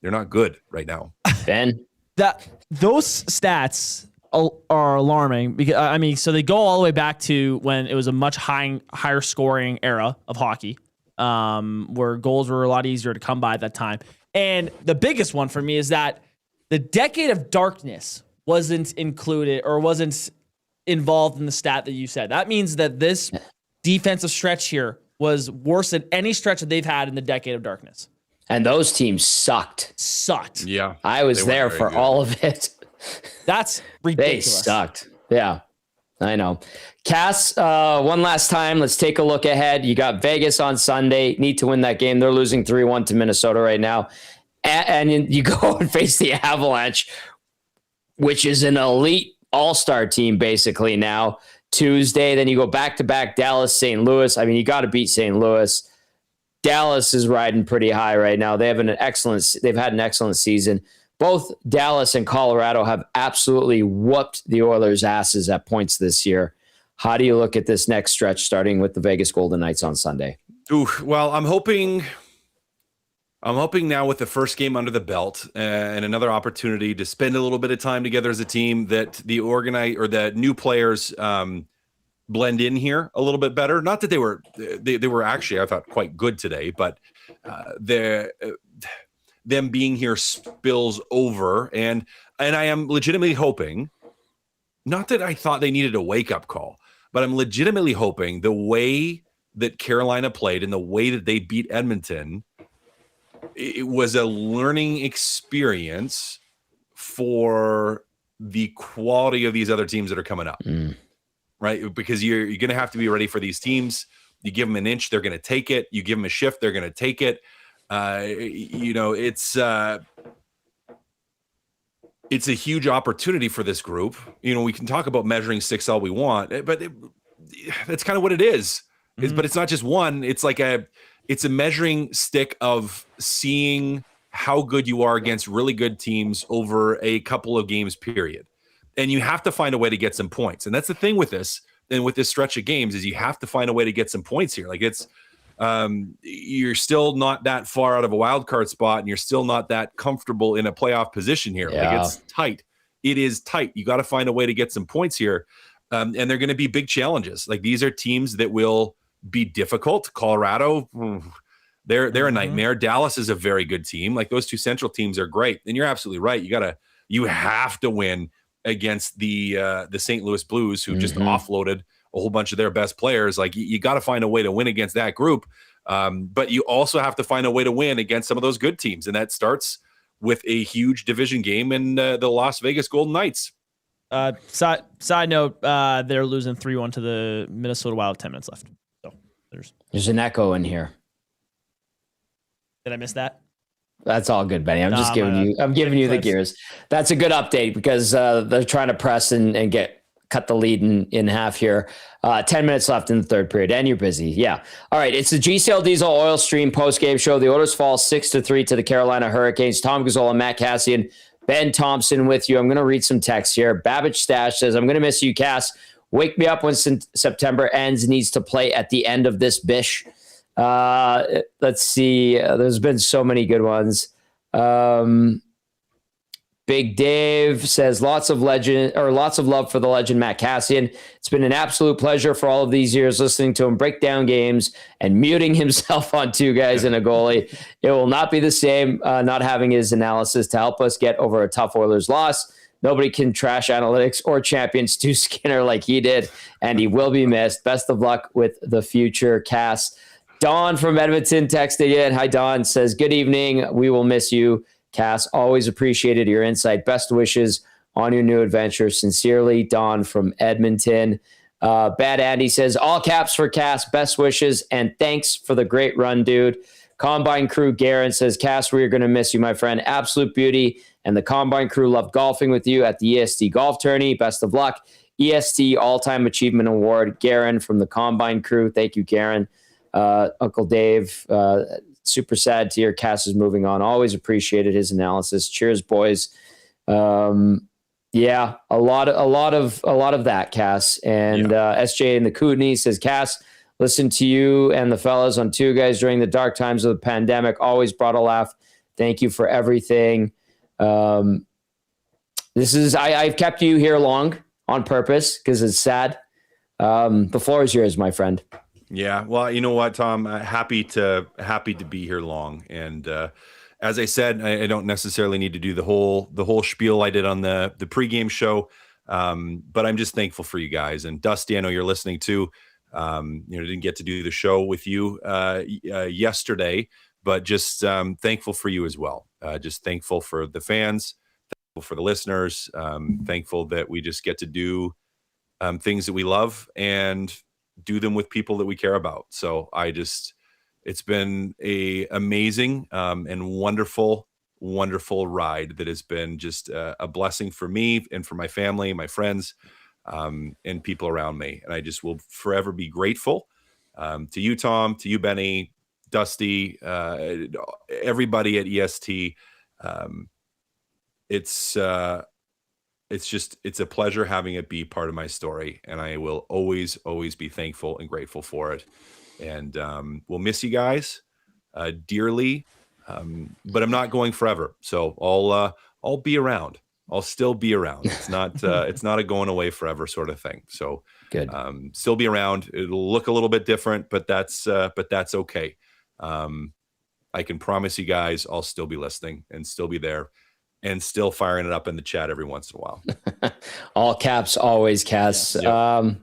not good right now. Ben, those stats are alarming because so they go all the way back to when it was a much higher scoring era of hockey, where goals were a lot easier to come by at that time. And the biggest one for me is that the decade of darkness wasn't included or wasn't involved in the stat that you said. That means that this defensive stretch here was worse than any stretch that they've had in the decade of darkness. And those teams sucked. Yeah. I was there for all of it. That's ridiculous. They sucked. Yeah, I know. Cass, one last time, let's take a look ahead. You got Vegas on Sunday. Need to win that game. They're losing 3-1 to Minnesota right now. And you go and face the Avalanche, which is an elite all-star team basically now. Tuesday, then you go back-to-back Dallas, St. Louis. I mean, you got to beat St. Louis. Dallas is riding pretty high right now. They've had an excellent season. Both Dallas and Colorado have absolutely whooped the Oilers' asses at points this year. How do you look at this next stretch, starting with the Vegas Golden Knights on Sunday? Well, I'm hoping now with the first game under the belt and another opportunity to spend a little bit of time together as a team, that the the new players blend in here a little bit better. Not that they were actually, I thought, quite good today, but them being here spills over, and I am legitimately hoping, not that I thought they needed a wake-up call, but I'm legitimately hoping the way that Carolina played and the way that they beat Edmonton, it was a learning experience for the quality of these other teams that are coming up, right? Because you're going to have to be ready for these teams. You give them an inch, they're going to take it. You give them a shift, they're going to take it. It's a huge opportunity for this group. We can talk about measuring sticks all we want, but that's kind of what it is. But it's not just one. It's like it's a measuring stick of seeing how good you are against really good teams over a couple of games period. And you have to find a way to get some points. And that's the thing with this, and with this stretch of games, is you have to find a way to get some points here. Like you're still not that far out of a wild card spot, and you're still not that comfortable in a playoff position here. Yeah. Like, it's tight. It is tight. You got to find a way to get some points here. And they're going to be big challenges. Like, these are teams that will be difficult. Colorado, they're a nightmare. Dallas is a very good team. Like those two Central teams are great. And you're absolutely right. You have to win against the St. Louis Blues, who just offloaded a whole bunch of their best players. Like you got to find a way to win against that group. But you also have to find a way to win against some of those good teams. And that starts with a huge division game in the Las Vegas Golden Knights. Side note, they're losing 3-1 to the Minnesota Wild, 10 minutes left. So there's an echo in here. Did I miss that? That's all good, Benny. I'm just giving you the gears. That's a good update because they're trying to press and cut the lead in half here. 10 minutes left in the third period, and you're busy. Yeah. All right. It's the GCL Diesel Oil Stream post-game show. The Oilers fall 6-3 to the Carolina Hurricanes. Tom Gazzola, Matt Kassian, Ben Thomson with you. I'm going to read some text here. Babbage Stash says, I'm going to miss you, Cass. Wake me up when September ends. Needs to play at the end of this bish. Let's see. There's been so many good ones. Big Dave says lots of love for the legend Matt Kassian. It's been an absolute pleasure for all of these years listening to him break down games and muting himself on two guys and a goalie. It will not be the same not having his analysis to help us get over a tough Oilers loss. Nobody can trash analytics or champion Stu Skinner like he did, and he will be missed. Best of luck with the future, Cass. Don from Edmonton texted in. Hi, Don. Says, good evening. We will miss you, Cass. Always appreciated your insight. Best wishes on your new adventure. Sincerely, Don from Edmonton. Bad Andy says, all caps for Cass. Best wishes and thanks for the great run, dude. Combine Crew Garen says, Cass, we're going to miss you, my friend. Absolute beauty. And the Combine Crew loved golfing with you at the EST Golf Tourney. Best of luck. EST All-Time Achievement Award. Garen from the Combine Crew. Thank you, Garen. Uncle Dave, super sad to hear Cass is moving on. Always appreciated his analysis. Cheers, boys. Yeah, a lot of that, Cass. And SJ in the Kootenai says, Cass, listen to you and the fellas on Two Guys during the dark times of the pandemic. Always brought a laugh. Thank you for everything. I've kept you here long on purpose because it's sad. The floor is yours, my friend. Yeah, well, you know what, Tom? Happy to be here long, and as I said, I don't necessarily need to do the whole spiel I did on the pregame show, but I'm just thankful for you guys. And Dusty, I know you're listening too. Didn't get to do the show with you yesterday, but just thankful for you as well. Just thankful for the fans, thankful for the listeners, thankful that we just get to do things that we love and do them with people that we care about. So it's been a amazing and wonderful ride that has been just a blessing for me and for my family, my friends, and people around me. And I just will forever be grateful to you, Tom, to you, Benny, Dusty, everybody at EST. It's a pleasure having it be part of my story, and I will always be thankful and grateful for it. And we'll miss you guys dearly, but I'm not going forever, so I'll be around. I'll still be around. It's not a going away forever sort of thing. So good. Still be around. It'll look a little bit different, but that's okay. I can promise you guys I'll still be listening and still be there. And still firing it up in the chat every once in a while. All caps, always, Cass. Yep.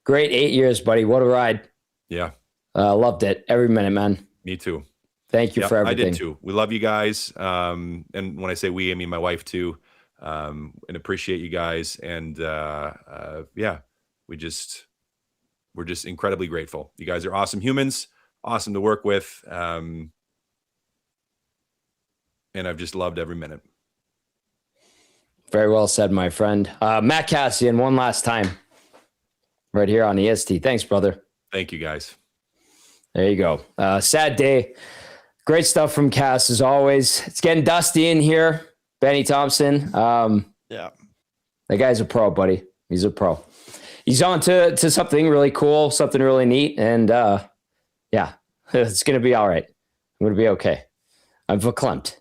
Great 8 years, buddy. What a ride. Yeah. Loved it. Every minute, man. Me too. Thank you for everything. I did too. We love you guys. And when I say we, I mean my wife too. And appreciate you guys. And we're just incredibly grateful. You guys are awesome humans, awesome to work with. And I've just loved every minute. Very well said, my friend. Matt Kassian, one last time. Right here on EST. Thanks, brother. Thank you, guys. There you go. Sad day. Great stuff from Cass, as always. It's getting dusty in here. Benny Thomson. Yeah. The guy's a pro, buddy. He's a pro. He's on to something really cool, something really neat. And it's going to be all right. I'm going to be okay. I'm verklempt.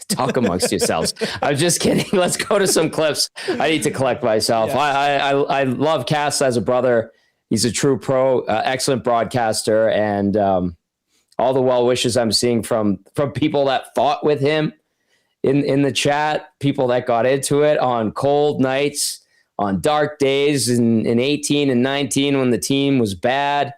Talk amongst yourselves. I'm just kidding. Let's go to some clips. I need to collect myself. Yes. I love Cass as a brother. He's a true pro, excellent broadcaster, and all the well wishes I'm seeing from people that fought with him in the chat, people that got into it on cold nights, on dark days in 18 and 19 when the team was bad.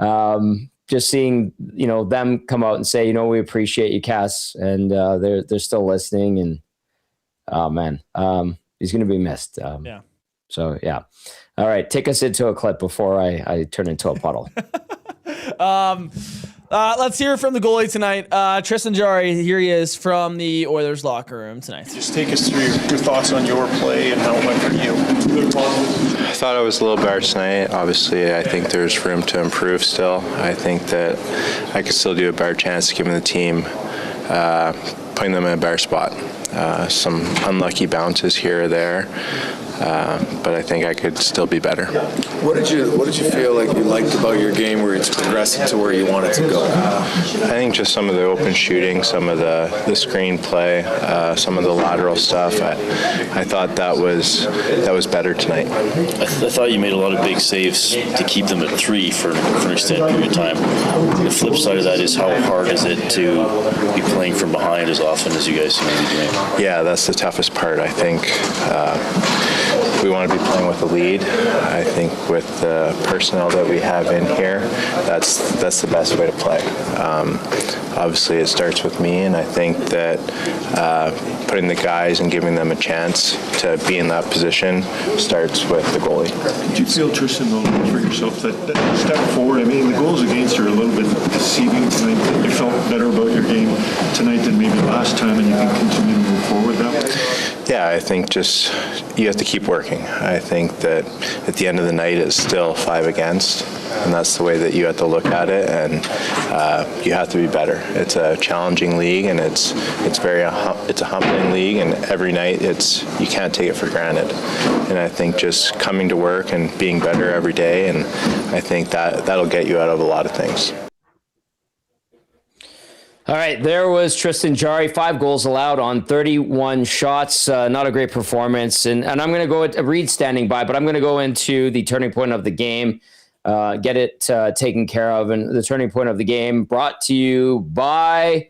Just seeing, them come out and say, we appreciate you, Cass, and they're still listening. And oh man, he's going to be missed. Yeah. So yeah. All right, take us into a clip before I turn into a puddle. Let's hear from the goalie tonight. Tristan Jarry, here he is from the Oilers locker room tonight. Just take us through your thoughts on your play and how it went for you. I thought I was a little better tonight. Obviously, I think there's room to improve still. I think that I could still do a better chance of giving the team, putting them in a better spot. Some unlucky bounces here or there. But I think I could still be better. What did you feel like you liked about your game where it's progressing to where you want it to go? I think just some of the open shooting, some of the screen play, some of the lateral stuff. I thought that was better tonight. I thought you made a lot of big saves to keep them at 3 for an extended period of time. The flip side of that is how hard is it to be playing from behind as often as you guys seem to be doing? Yeah, that's the toughest part. I think we want to be playing with a lead. I think with the personnel that we have in here, that's the best way to play. Obviously, it starts with me, and I think that putting the guys and giving them a chance to be in that position starts with the goalie. Did you feel, Tristan, though, for yourself, that step forward? I mean, the goals against you are a little bit deceiving tonight. That you felt better about your game tonight than maybe last time, and you can continue to move forward that way? Yeah, I think just you have to keep working. I think that at the end of the night, it's still 5 against, and that's the way that you have to look at it, and you have to be better. It's a challenging league, and it's a humbling league, and every night you can't take it for granted. And I think just coming to work and being better every day, and I think that'll get you out of a lot of things. All right, there was Tristan Jarry, 5 goals allowed on 31 shots. Not a great performance. And I'm going to go with Reid standing by, but I'm going to go into the turning point of the game, get it taken care of. And the turning point of the game brought to you by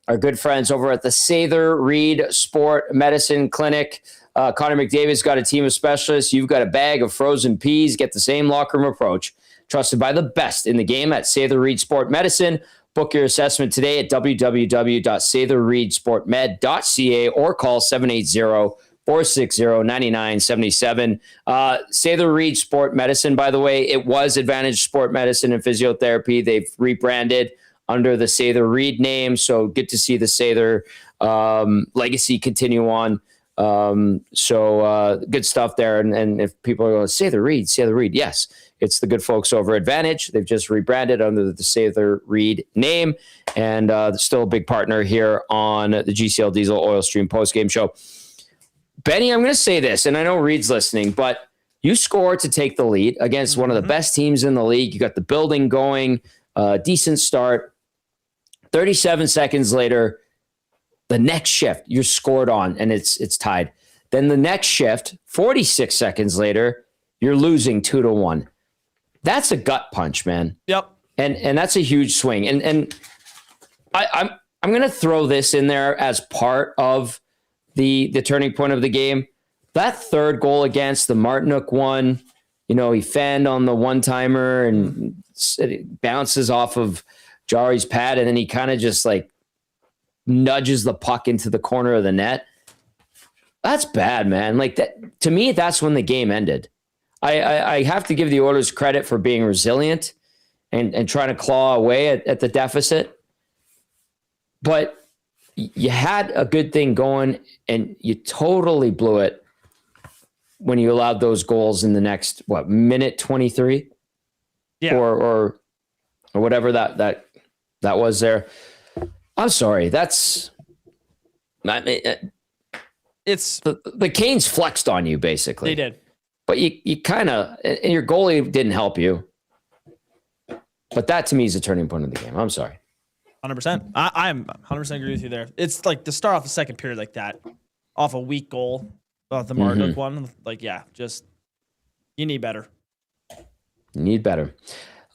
our good friends over at the Sather Reid Sport Medicine Clinic. Connor McDavid's got a team of specialists. You've got a bag of frozen peas. Get the same locker room approach. Trusted by the best in the game at Sather Reid Sport Medicine. Book your assessment today at www.satherreidsportmed.ca or call 780-460-9977. Sather Reid Sport Medicine, by the way, it was Advantage Sport Medicine and Physiotherapy. They've rebranded under the Sather Reid name, so good to see the Sather legacy continue on. So good stuff there. And if people are going, Sather Reid, yes. It's the good folks over Advantage. They've just rebranded under the Sather Reid name, and still a big partner here on the GCL Diesel Oil Stream postgame show. Benny, I'm going to say this, and I know Reid's listening, but you scored to take the lead against one of the best teams in the league. You got the building going, decent start. 37 seconds later, the next shift, you're scored on, and it's tied. Then the next shift, 46 seconds later, you're losing 2-1. That's a gut punch, man. Yep. And that's a huge swing. And I'm going to throw this in there as part of the turning point of the game. That third goal against the Martinook one, he fanned on the one-timer and it bounces off of Jarry's pad, and then he kind of just like nudges the puck into the corner of the net. That's bad, man. Like that, to me, that's when the game ended. I have to give the Oilers credit for being resilient and trying to claw away at the deficit. But you had a good thing going, and you totally blew it when you allowed those goals in the next, minute 23? Yeah. Or whatever that was there. I'm sorry. It's the Canes flexed on you, basically. They did. But you kind of, and your goalie didn't help you. But that to me is a turning point of the game. I'm sorry. 100%. I'm 100% agree with you there. It's like to start off the second period like that, off a weak goal, the Marduk one. Like, yeah, just you need better. You need better.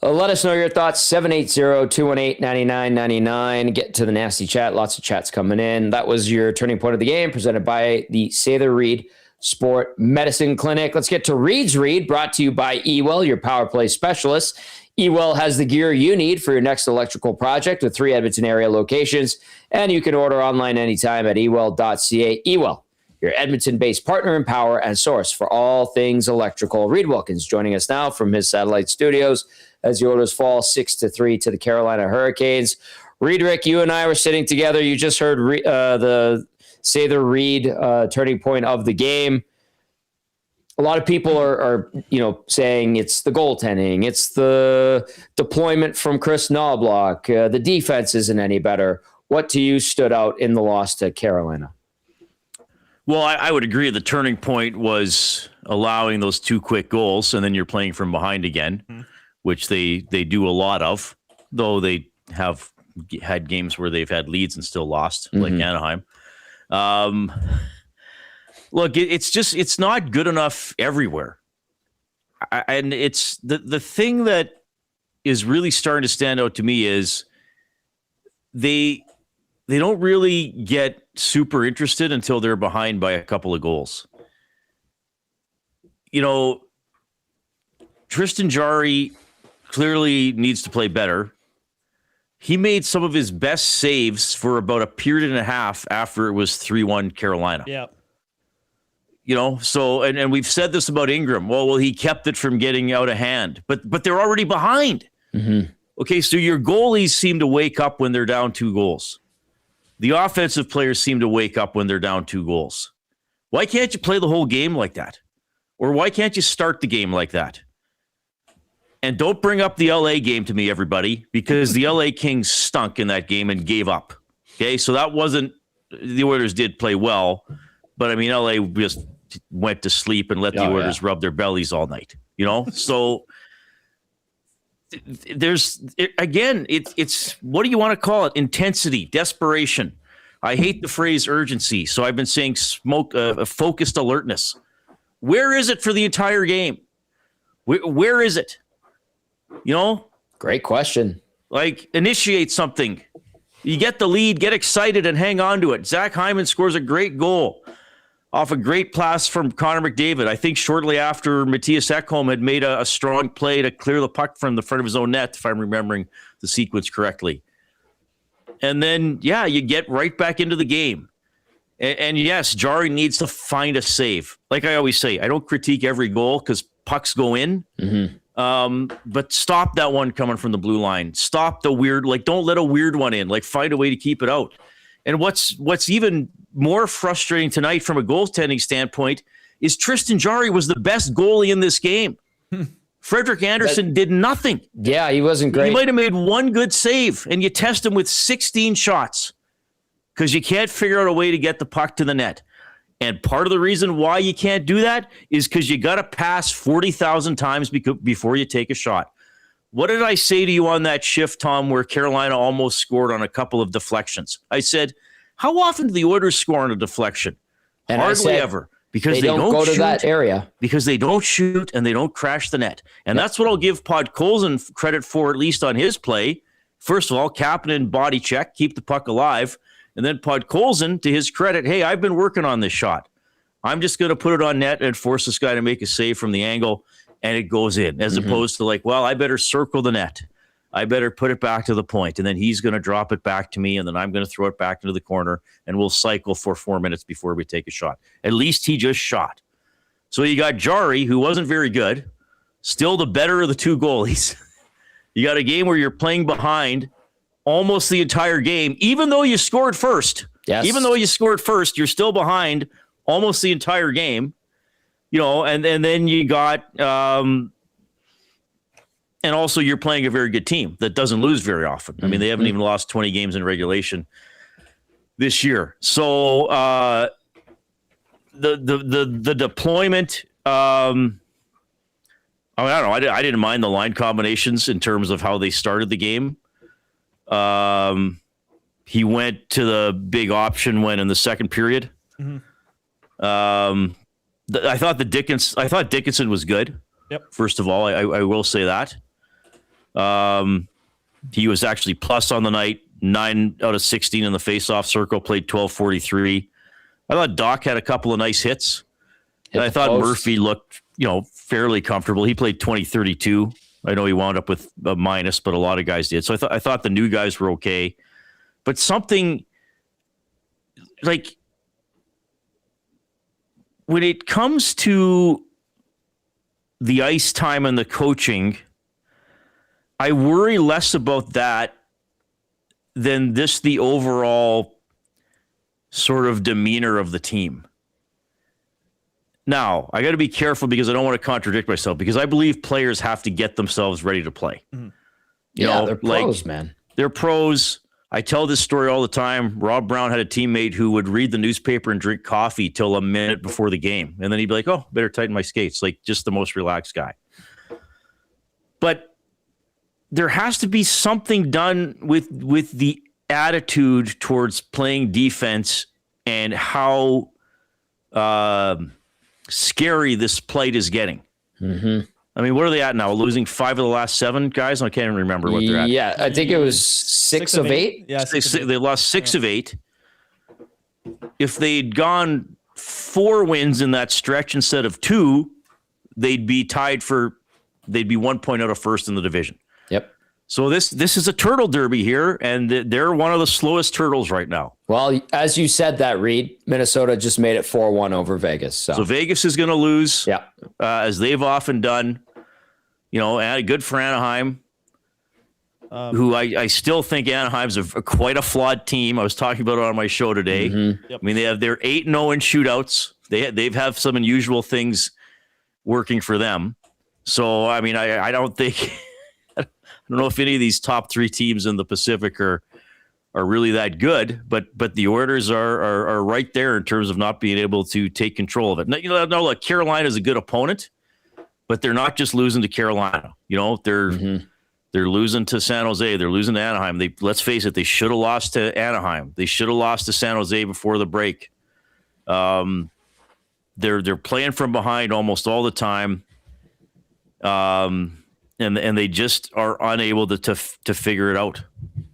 Let us know your thoughts. 780-218-9999. Get to the nasty chat. Lots of chats coming in. That was your turning point of the game, presented by the Sather Reid Sport Medicine Clinic. Let's get to Reid's Read, brought to you by Ewell, your power play specialist. Ewell has the gear you need for your next electrical project with 3 Edmonton area locations, and you can order online anytime at ewell.ca. Ewell, your Edmonton-based partner in power and source for all things electrical. Reid Wilkins joining us now from his satellite studios as the Oilers fall 6-3 to the Carolina Hurricanes. Reid, Rick, you and I were sitting together. You just heard the Sather Reid turning point of the game. A lot of people are saying it's the goaltending, it's the deployment from Chris Knobloch, the defense isn't any better. What to you stood out in the loss to Carolina? Well, I would agree the turning point was allowing those 2 quick goals, and then you're playing from behind again, which they do a lot of, though they have had games where they've had leads and still lost, like Anaheim. Look, it's not good enough everywhere. And it's the thing that is really starting to stand out to me is they don't really get super interested until they're behind by a couple of goals. Tristan Jarry clearly needs to play better. He made some of his best saves for about a period and a half after it was 3-1 Carolina. Yeah. So, and we've said this about Ingram. Well, he kept it from getting out of hand, but they're already behind. Okay, so your goalies seem to wake up when they're down 2 goals. The offensive players seem to wake up when they're down 2 goals. Why can't you play the whole game like that? Or why can't you start the game like that? And don't bring up the LA game to me, everybody, because the LA Kings stunk in that game and gave up. Okay, so that wasn't, the Oilers did play well, but I mean, LA just went to sleep and let the Oilers rub their bellies all night, So it's what do you want to call it? Intensity, desperation. I hate the phrase urgency, so I've been saying focused alertness. Where is it for the entire game? Where is it? Great question. Like, initiate something. You get the lead, get excited, and hang on to it. Zach Hyman scores a great goal off a great pass from Connor McDavid. I think shortly after Matthias Ekholm had made a strong play to clear the puck from the front of his own net, if I'm remembering the sequence correctly. And then, you get right back into the game. And yes, Jarry needs to find a save. Like I always say, I don't critique every goal because pucks go in. But stop that one coming from the blue line. Stop the weird, don't let a weird one in. Find a way to keep it out. And what's even more frustrating tonight from a goaltending standpoint is Tristan Jarry was the best goalie in this game. Frederik Andersen did nothing. Yeah, he wasn't great. He might have made one good save, and you test him with 16 shots because you can't figure out a way to get the puck to the net. And part of the reason why you can't do that is because you got to pass 40,000 times before you take a shot. What did I say to you on that shift, Tom, where Carolina almost scored on a couple of deflections? I said, how often do the Oilers score on a deflection? And hardly ever. Because they don't go shoot, to that area. Because they don't shoot and they don't crash the net. And that's what I'll give Podkolzin credit for, at least on his play. First of all, Kapanen body check, keep the puck alive. And then Podkolzin, to his credit, hey, I've been working on this shot. I'm just going to put it on net and force this guy to make a save from the angle, and it goes in, as opposed to I better circle the net. I better put it back to the point, and then he's going to drop it back to me, and then I'm going to throw it back into the corner, and we'll cycle for 4 minutes before we take a shot. At least he just shot. So you got Jarry, who wasn't very good, still the better of the 2 goalies. You got a game where you're playing behind almost the entire game, even though you scored first. Yes. Even though you scored first, you're still behind almost the entire game. And then you got and also you're playing a very good team that doesn't lose very often. I mean, they haven't even lost 20 games in regulation this year. So the deployment, I don't know. I didn't mind the line combinations in terms of how they started the game. He went to the big option when in the second period. I thought Dickinson was good. Yep. First of all, I will say that. He was actually plus on the night, 9 out of 16 in the face-off circle, played 12:43. I thought Doc had a couple of nice hits. And I thought Murphy looked, fairly comfortable. He played 20:32. I know he wound up with a minus, but a lot of guys did. So I thought the new guys were okay. But something like when it comes to the ice time and the coaching, I worry less about that than the overall sort of demeanor of the team. Now, I got to be careful because I don't want to contradict myself, because I believe players have to get themselves ready to play. Mm-hmm. They're pros, man. They're pros. I tell this story all the time. Rob Brown had a teammate who would read the newspaper and drink coffee till a minute before the game. And then he'd be like, oh, better tighten my skates. Like, just the most relaxed guy. But there has to be something done with the attitude towards playing defense and how scary this plate is getting. Mm-hmm. I mean, what are they at now? Losing 5 of the last 7, guys? I can't even remember what they're at. Yeah, I think it was 6 of 8. Yeah, they lost 6 of 8. If they'd gone 4 wins in that stretch instead of 2, they'd be 1 point out of first in the division. Yep. So this is a turtle derby here, and they're one of the slowest turtles right now. Well, as you said that, Reid, Minnesota just made it 4-1 over Vegas. So Vegas is going to lose, as they've often done. And good for Anaheim, who I still think Anaheim's quite a flawed team. I was talking about it on my show today. Mm-hmm. Yep. I mean, they're 8-0 in shootouts. They've have some unusual things working for them. So I mean, I don't think. I don't know if any of these top 3 teams in the Pacific are really that good, but the Oilers are right there in terms of not being able to take control of it. Now, look, Carolina's a good opponent, but they're not just losing to Carolina. They're losing to San Jose. They're losing to Anaheim. Let's face it, they should have lost to Anaheim. They should have lost to San Jose before the break. They're playing from behind almost all the time. And they just are unable to figure it out. I'm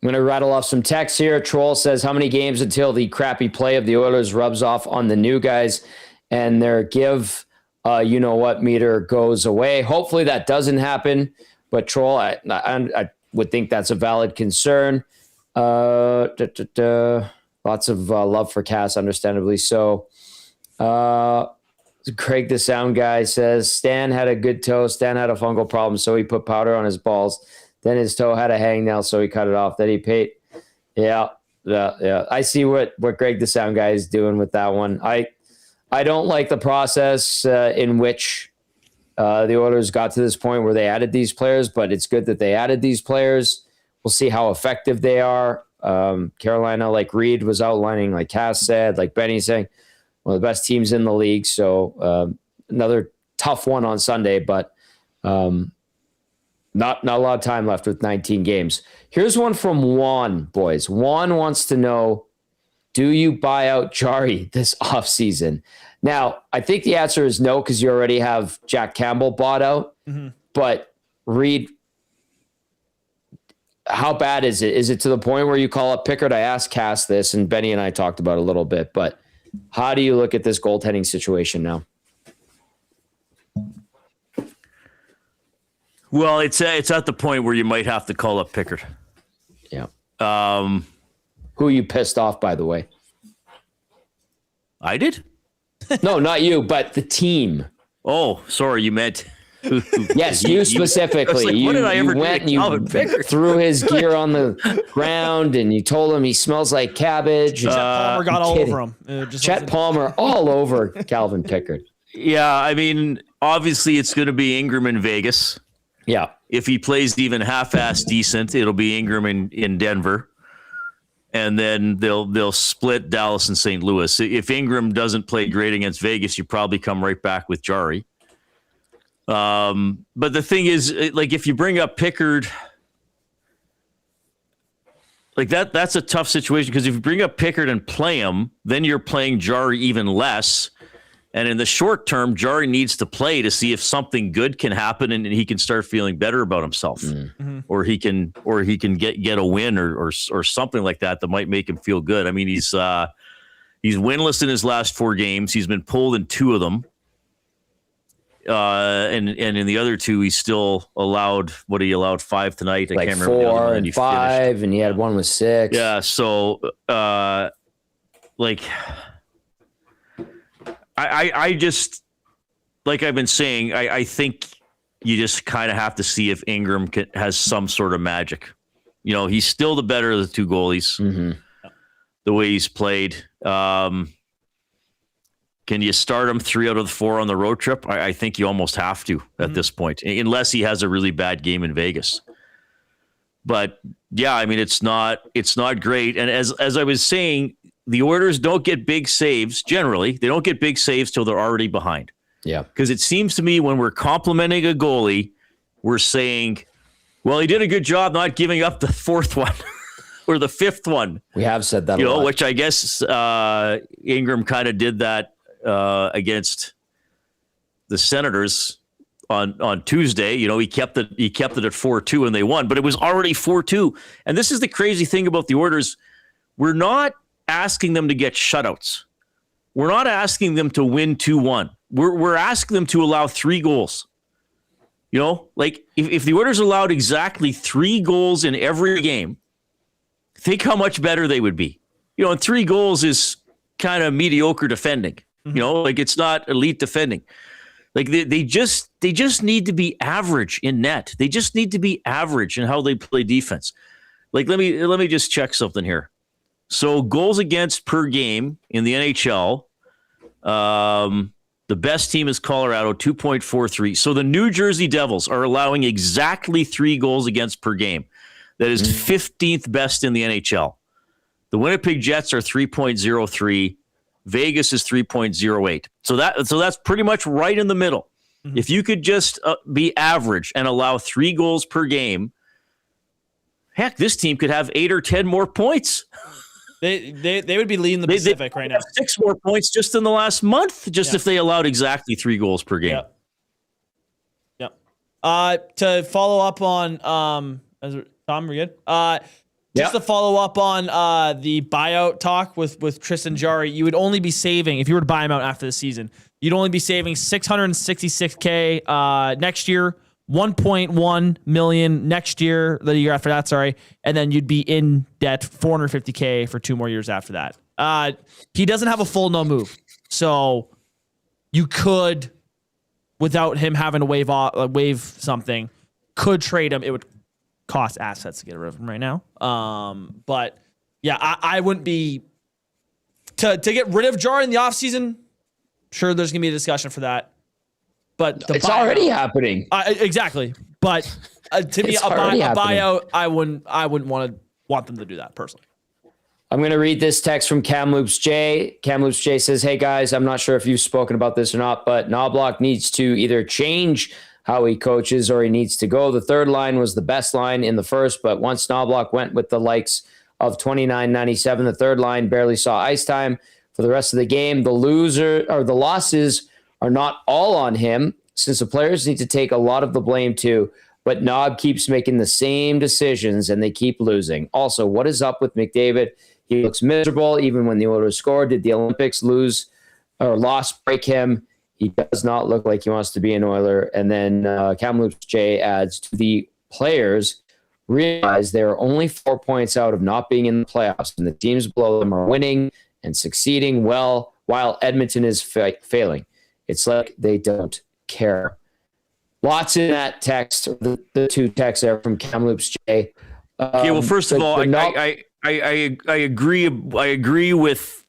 going to rattle off some texts here. Troll says, how many games until the crappy play of the Oilers rubs off on the new guys and their you-know-what meter goes away? Hopefully that doesn't happen. But Troll, I would think that's a valid concern. Lots of love for Cass, understandably so. Craig the sound guy says Stan had a good toe. Stan had a fungal problem, so he put powder on his balls. Then his toe had a hangnail, so he cut it off. Then he paid. Yeah. I see what Greg the sound guy is doing with that one. I don't like the process in which the Oilers got to this point where they added these players, but it's good that they added these players. We'll see how effective they are. Carolina, like Reid was outlining, like Cass said, like Benny saying, one of the best teams in the league. So another tough one on Sunday, but not a lot of time left with 19 games. Here's one from Juan, boys. Juan wants to know, do you buy out Jarry this offseason? Now, I think the answer is no, because you already have Jack Campbell bought out. Mm-hmm. But Reid, how bad is it? Is it to the point where you call up Pickard? I asked Cass this, and Benny and I talked about it a little bit, but how do you look at this goaltending situation now? Well, it's at the point where you might have to call up Pickard. Yeah. Who are you pissed off, by the way? I did? No, not you, but the team. Oh, sorry, you meant... Yes, you specifically. Like, what did I ever went and you threw his gear on the ground and you told him he smells like cabbage. Chet Palmer got all over him. Chet Palmer all over Calvin Pickard. Yeah, I mean, obviously it's going to be Ingram in Vegas. Yeah. If he plays even half-ass decent, it'll be Ingram in Denver. And then they'll split Dallas and St. Louis. If Ingram doesn't play great against Vegas, you probably come right back with Jarry. But the thing is, like, if you bring up Pickard, like that's a tough situation, because if you bring up Pickard and play him, then you're playing Jarry even less. And in the short term, Jarry needs to play to see if something good can happen and he can start feeling better about himself, or he can get a win or something like that might make him feel good. I mean, he's winless in his last 4 games. He's been pulled in 2 of them. And in the other 2, he's still allowed. What he allowed 5 tonight. I can't remember. 4 and 5, finished. And he had 1 with 6. Yeah. So, I just, like I've been saying, I think you just kind of have to see if Ingram has some sort of magic. You know, he's still the better of the 2 goalies. The way he's played. Can you start him 3 out of the 4 on the road trip? I think you almost have to at this point, unless he has a really bad game in Vegas. But yeah, I mean, it's not great. And as I was saying, the Oilers don't get big saves generally. They don't get big saves till they're already behind. Yeah. Because it seems to me when we're complimenting a goalie, we're saying, well, he did a good job not giving up the 4th one or the 5th one. We have said that a lot. Which I guess Ingram kind of did that against the Senators on Tuesday. You know, he kept it at 4-2 and they won, but it was already 4-2. And this is the crazy thing about the Oilers. We're not asking them to get shutouts. We're not asking them to win 2-1. We're asking them to allow 3 goals. You know, like if the Oilers allowed exactly 3 goals in every game, think how much better they would be. You know, and 3 goals is kind of mediocre defending. You know, like it's not elite defending. Like they just need to be average in net. They just need to be average in how they play defense. Like let me just check something here. So goals against per game in the NHL, the best team is Colorado, 2.43. So the New Jersey Devils are allowing exactly 3 goals against per game. That is 15th best in the NHL. The Winnipeg Jets are 3.03. Vegas is 3.08. So that's pretty much right in the middle. If you could just be average and allow 3 goals per game, heck, this team could have 8 or 10 more points. They would be leading the Pacific right now. 6 more points just in the last month, if they allowed exactly 3 goals per game. Yep. To follow up on Tom, we're good. Just to follow up on the buyout talk with Tristan Jarry, you would only be saving, if you were to buy him out after the season, you'd only be saving $666K next year, $1.1 million next year, the year after that, sorry, and then you'd be in debt $450K for 2 more years after that. He doesn't have a full no move, so you could, without him having to waive something, could trade him. It would cost assets to get rid of him right now. But yeah, I wouldn't be to get rid of Jarry in the offseason. Sure, there's gonna be a discussion for that. But it's already happening. Exactly. But to me, a buyout, I wouldn't want them to do that personally. I'm going to read this text from Kamloops J. Kamloops J says, hey guys, I'm not sure if you've spoken about this or not, but Knoblock needs to either change how he coaches or he needs to go. The third line was the best line in the first, but once Knobloch went with the likes of 29-97, the third line barely saw ice time for the rest of the game. The losses are not all on him, since the players need to take a lot of the blame too, but Knob keeps making the same decisions and they keep losing. Also, what is up with McDavid? He looks miserable even when the Oilers scored. Did the Olympics loss break him? He does not look like he wants to be an Oiler. And then Kamloops J adds, to the players, realize they are only 4 points out of not being in the playoffs, and the teams below them are winning and succeeding well, while Edmonton is failing. It's like they don't care. Lots in that text, the 2 texts there from Kamloops J. Okay, well, first of all, I agree with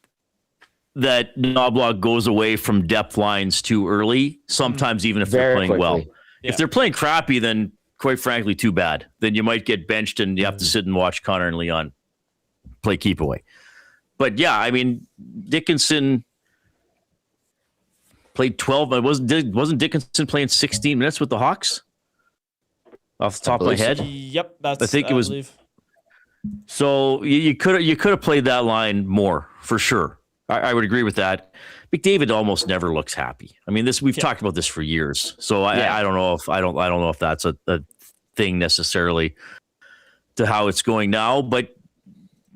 that. Knobloch goes away from depth lines too early, sometimes even if they're playing well. Yeah. If they're playing crappy, then quite frankly, too bad. Then you might get benched and you have to sit and watch Connor and Leon play keep away. But yeah, I mean, Dickinson played 12. Wasn't Dickinson playing 16 minutes with the Hawks? Off the top of my head. Yep, I think it was. So you could have played that line more for sure. I would agree with that. McDavid almost never looks happy. I mean, we've talked about this for years. So I don't know if that's a thing necessarily to how it's going now. But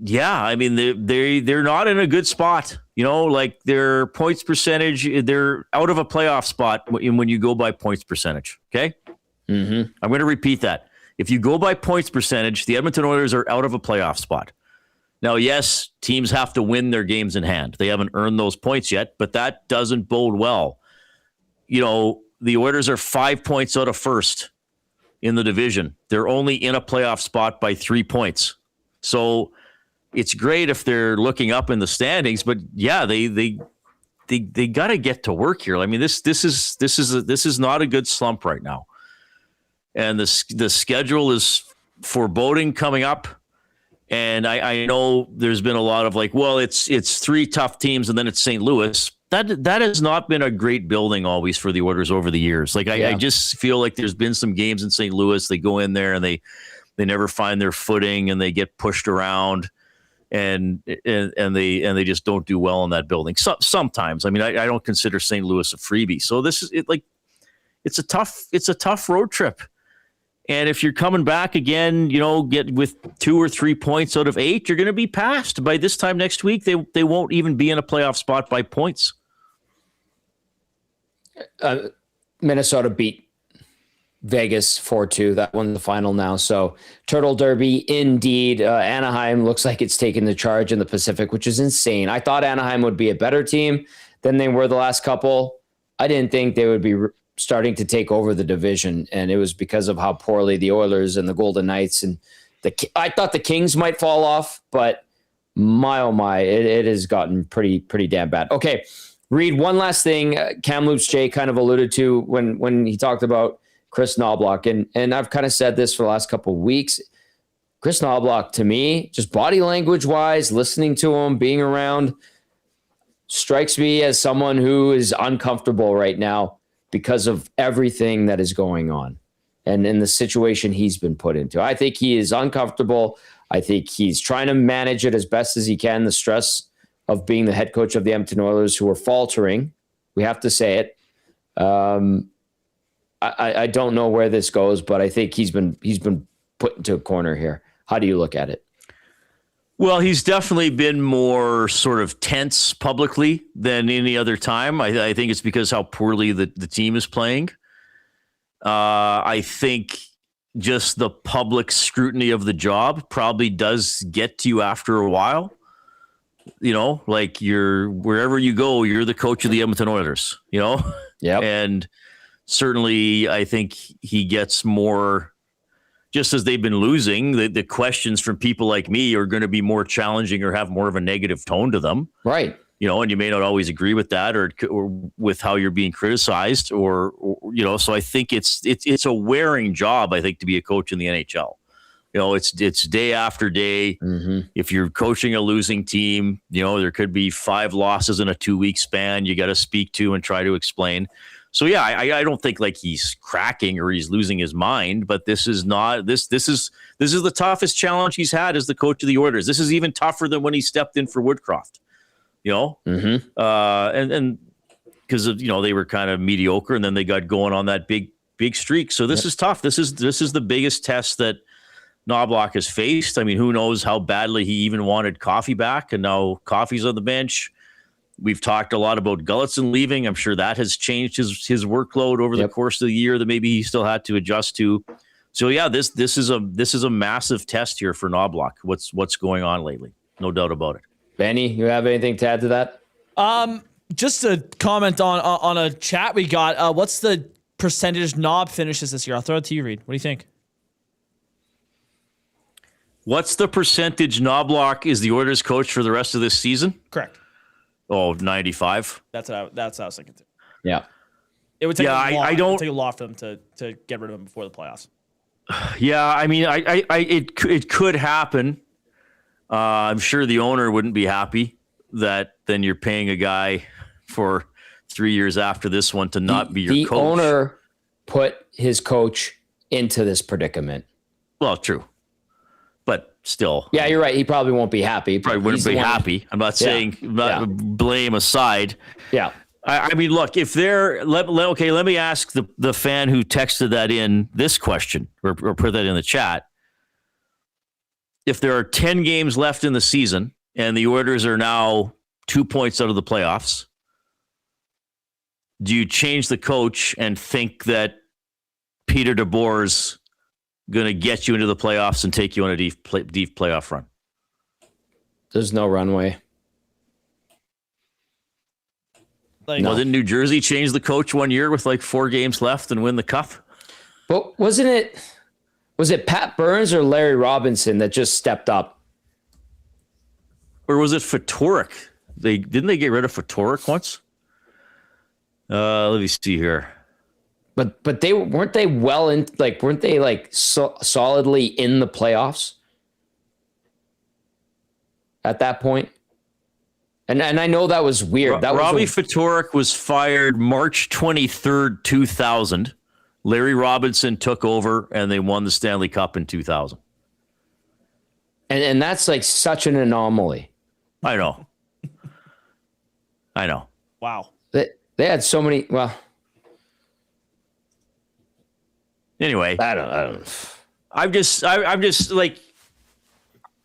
yeah, I mean, they're not in a good spot. Like their points percentage, they're out of a playoff spot when you go by points percentage. Okay. Mm-hmm. I'm going to repeat that. If you go by points percentage, the Edmonton Oilers are out of a playoff spot. Now, yes, teams have to win their games in hand. They haven't earned those points yet, but that doesn't bode well. The Oilers are 5 points out of first in the division. They're only in a playoff spot by 3 points. So it's great if they're looking up in the standings, but yeah, they got to get to work here. I mean, this is not a good slump right now. And the schedule is foreboding coming up. And I know there's been a lot of it's 3 tough teams and then it's St. Louis. That has not been a great building always for the Oilers over the years. I just feel like there's been some games in St. Louis. They go in there and they never find their footing and they get pushed around and they just don't do well in that building. Sometimes, I mean, I don't consider St. Louis a freebie. So this is it's a tough road trip. And if you're coming back again, get with 2 or 3 points out of 8, you're going to be passed by this time next week. They won't even be in a playoff spot by points. Minnesota beat Vegas 4-2. That one's the final now. So Turtle Derby, indeed. Anaheim looks like it's taking the charge in the Pacific, which is insane. I thought Anaheim would be a better team than they were the last couple. I didn't think they would be starting to take over the division, and it was because of how poorly the Oilers and the Golden Knights and I thought the Kings might fall off, but my oh my, it has gotten pretty damn bad. Okay, Reid, one last thing. Kamloops Jay kind of alluded to when he talked about Chris Knobloch, and I've kind of said this for the last couple of weeks. Chris Knobloch, to me, just body language wise, listening to him, being around, strikes me as someone who is uncomfortable right now because of everything that is going on and in the situation he's been put into. I think he is uncomfortable. I think he's trying to manage it as best as he can, the stress of being the head coach of the Edmonton Oilers, who are faltering. We have to say it. I don't know where this goes, but I think he's been put into a corner here. How do you look at it? Well, he's definitely been more sort of tense publicly than any other time. I think it's because how poorly the team is playing. I think just the public scrutiny of the job probably does get to you after a while. Like wherever you go, you're the coach of the Edmonton Oilers, Yeah. And certainly I think he gets more. Just as they've been losing, the questions from people like me are going to be more challenging or have more of a negative tone to them. Right. And you may not always agree with that or with how you're being criticized or so I think it's a wearing job, I think, to be a coach in the NHL. It's day after day. Mm-hmm. If you're coaching a losing team, there could be 5 losses in a 2-week span you got to speak to and try to explain. So yeah, I don't think like he's cracking or he's losing his mind, but this is not this is the toughest challenge he's had as the coach of the Oilers. This is even tougher than when he stepped in for Woodcroft, Mm-hmm. And because they were kind of mediocre and then they got going on that big streak. So this is tough. This is the biggest test that Knobloch has faced. I mean, who knows how badly he even wanted Coffey back, and now Coffey's on the bench. We've talked a lot about Gulletson leaving. I'm sure that has changed his workload over the course of the year that maybe he still had to adjust to. So yeah, this is a massive test here for Knobloch. What's going on lately? No doubt about it. Benny, you have anything to add to that? Just a comment on a chat we got. What's the percentage Knob finishes this year? I'll throw it to you, Reid. What do you think? What's the percentage Knobloch is the Oilers coach for the rest of this season? Correct. Oh, 95. That's what I was thinking too. Yeah. It would take it would take a lot for them to get rid of him before the playoffs. Yeah, I mean, it could happen. I'm sure the owner wouldn't be happy that then you're paying a guy for 3 years after this one to not be your coach. The owner put his coach into this predicament. Well, true. But still. Yeah, you're right. He probably won't be happy. Probably wouldn't be happy. I'm not saying blame aside. Yeah. I mean, look, if they're let me ask the fan who texted that in this question or put that in the chat. If there are 10 games left in the season and the Oilers are now 2 points out of the playoffs, do you change the coach and think that Peter DeBoer's going to get you into the playoffs and take you on a deep playoff run? There's no runway. Well, didn't New Jersey change the coach 1 year with 4 games left and win the cup? But was it Pat Burns or Larry Robinson that just stepped up? Or was it Fatorik? Didn't they get rid of Fatorik once? Let me see here. But they weren't solidly in the playoffs at that point? And I know that was weird. Robbie Fatorik was fired March 23rd, 2000. Larry Robinson took over, and they won the Stanley Cup in 2000. And that's such an anomaly. I know. Wow. They had so many. Well, anyway, I don't. I'm just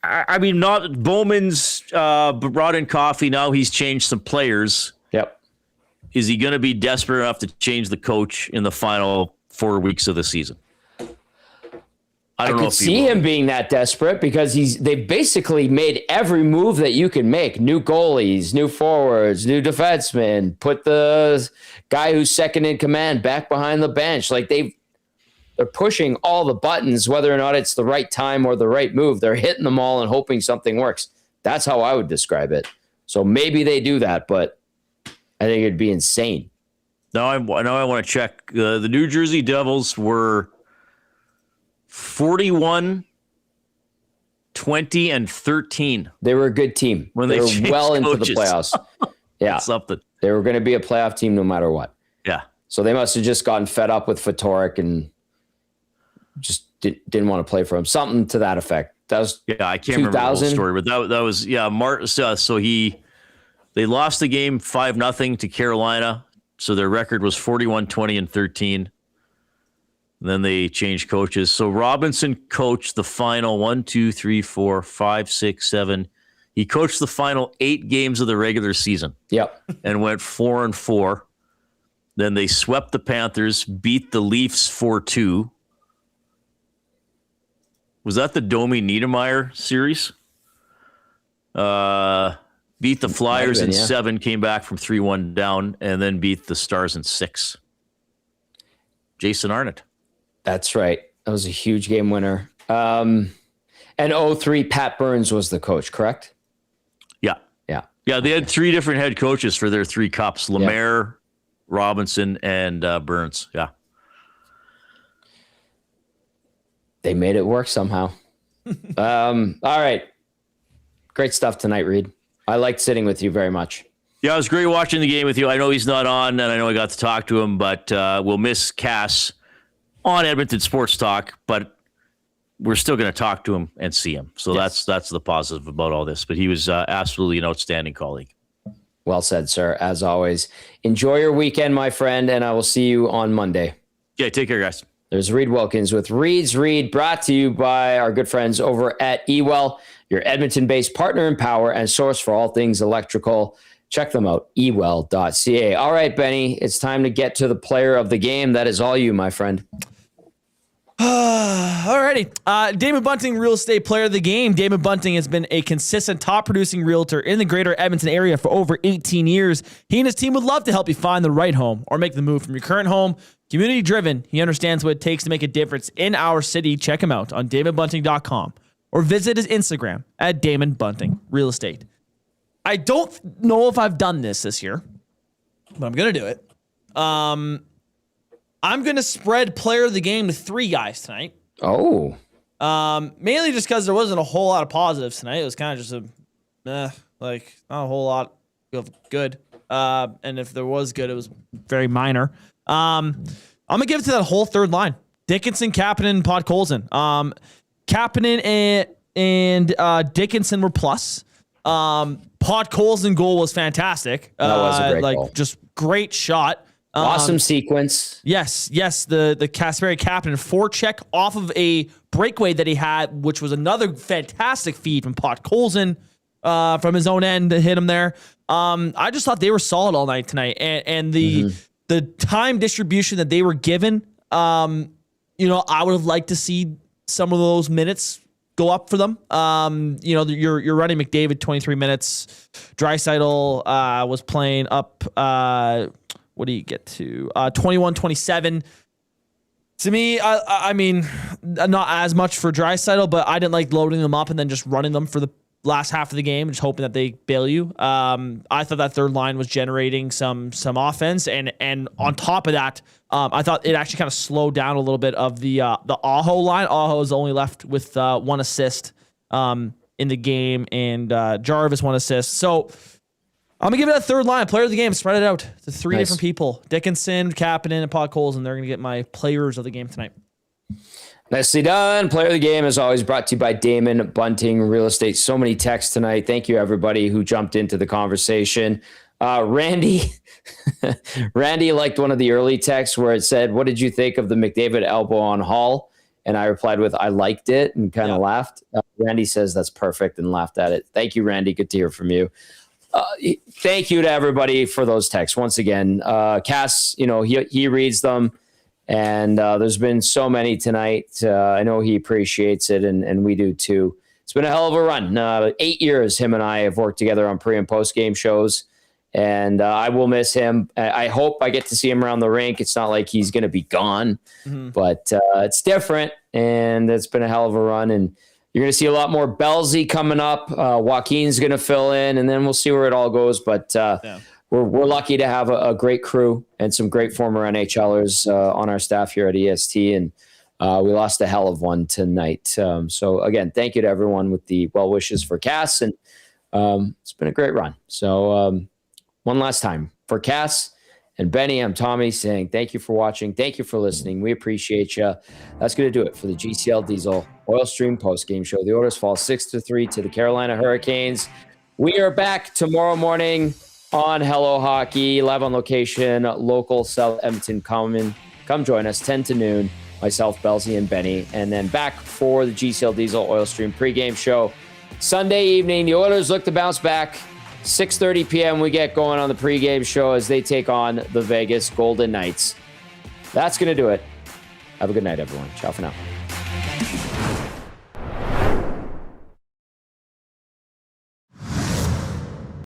I mean, not Bowman's brought in coffee. Now he's changed some players. Yep. Is he going to be desperate enough to change the coach in the final 4 weeks of the season? I could see him being that desperate because they've basically made every move that you can make. New goalies, new forwards, new defensemen, put the guy who's second in command back behind the bench. They're pushing all the buttons, whether or not it's the right time or the right move. They're hitting them all and hoping something works. That's how I would describe it. So maybe they do that, but I think it'd be insane. Now I want to check. The New Jersey Devils were 41, 20, and 13. They were a good team. When they were well coaches. into the playoffs. Yeah. Something. They were going to be a playoff team no matter what. Yeah. So they must have just gotten fed up with Fatorik and just didn't want to play for him. Something to that effect. That was I can't remember the whole story, but that was so they lost the game 5-0 to Carolina. So their record was 41, 20, and 13. Then they changed coaches. So Robinson coached the final 1, 2, 3, 4, 5, 6, 7. He coached the final 8 games of the regular season. Yep. And went 4-4. Then they swept the Panthers, beat the Leafs 4-2. Was that the Domi Niedermeyer series? Beat the Flyers in 7, came back from 3-1 down, and then beat the Stars in 6. Jason Arnott. That's right. That was a huge game winner. And 03, Pat Burns was the coach, correct? Yeah. Yeah. Yeah, they had 3 different head coaches for their 3 cups. Lemaire, Robinson, and Burns. Yeah. They made it work somehow. All right. Great stuff tonight, Reid. I liked sitting with you very much. Yeah, it was great watching the game with you. I know he's not on, and I know I got to talk to him, but we'll miss Cass on Edmonton Sports Talk, but we're still going to talk to him and see him. So that's the positive about all this. But he was absolutely an outstanding colleague. Well said, sir. As always, enjoy your weekend, my friend, and I will see you on Monday. Yeah, take care, guys. There's Reid Wilkins with Reid's Reid, brought to you by our good friends over at Ewell, your Edmonton-based partner in power and source for all things electrical. Check them out, ewell.ca. All right, Benny, it's time to get to the player of the game. That is all you, my friend. Alrighty. Damon Bunting, real estate player of the game. Damon Bunting has been a consistent top-producing realtor in the greater Edmonton area for over 18 years. He and his team would love to help you find the right home or make the move from your current home. Community-driven, he understands what it takes to make a difference in our city. Check him out on damonbunting.com or visit his Instagram at Damon Bunting Real Estate. I don't know if I've done this year, but I'm going to do it. I'm going to spread player of the game to 3 guys tonight. Oh. Mainly just because there wasn't a whole lot of positives tonight. It was kind of just not a whole lot of good. And if there was good, it was very minor. I'm going to give it to that whole third line. Dickinson, Kapanen, and Podkolzin. Kapanen and Dickinson were plus. Podkolzin in goal was fantastic. That was a great goal. Just great shot. Awesome sequence. Yes. The Kasperi captain forecheck off of a breakaway that he had, which was another fantastic feed from Podkolzin from his own end to hit him there. I just thought they were solid all night tonight, and the time distribution that they were given. I would have liked to see some of those minutes go up for them. You're running McDavid 23 minutes. Draisaitl was playing up. What do you get to? 21-27. To me, I mean, not as much for Draisaitl, but I didn't like loading them up and then just running them for the last half of the game, just hoping that they bail you. I thought that third line was generating some offense, and on top of that, I thought it actually kind of slowed down a little bit of the Aho line. Aho is only left with one assist in the game, and Jarvis one assist. So I'm going to give it a third line. Player of the game, spread it out to three different people. Dickinson, Kapanen, and Podkolzin. They're going to get my players of the game tonight. Nicely done. Player of the game is always brought to you by Damon Bunting Real Estate. So many texts tonight. Thank you, everybody who jumped into the conversation. Randy liked one of the early texts where it said, "What did you think of the McDavid elbow on Hall?" And I replied with, "I liked it," and kind of laughed. Randy says that's perfect and laughed at it. Thank you, Randy. Good to hear from you. Thank you to everybody for those texts. Once again, Cass, he reads them, and there's been so many tonight. I know he appreciates it, and we do too. It's been a hell of a run. 8 years him and I have worked together on pre and post game shows, and I will miss him. I hope I get to see him around the rink. It's not like he's going to be gone, but it's different, and it's been a hell of a run, and you're going to see a lot more Belsey coming up. Joaquin's going to fill in, and then we'll see where it all goes. But we're lucky to have a great crew and some great former NHLers on our staff here at EST, and we lost a hell of one tonight. So, again, thank you to everyone with the well wishes for Cass, and it's been a great run. So, one last time for Cass and Benny, I'm Tommy saying thank you for watching. Thank you for listening. We appreciate you. That's going to do it for the GCL Diesel Oil Stream post-game show. The Oilers fall 6-3 to the Carolina Hurricanes. We are back tomorrow morning on Hello Hockey, live on location, local South Edmonton. Come join us 10 to noon, myself, Belsey, and Benny. And then back for the GCL Diesel Oil Stream pregame show Sunday evening. The Oilers look to bounce back. 6:30 p.m. we get going on the pregame show as they take on the Vegas Golden Knights. That's going to do it. Have a good night, everyone. Ciao for now.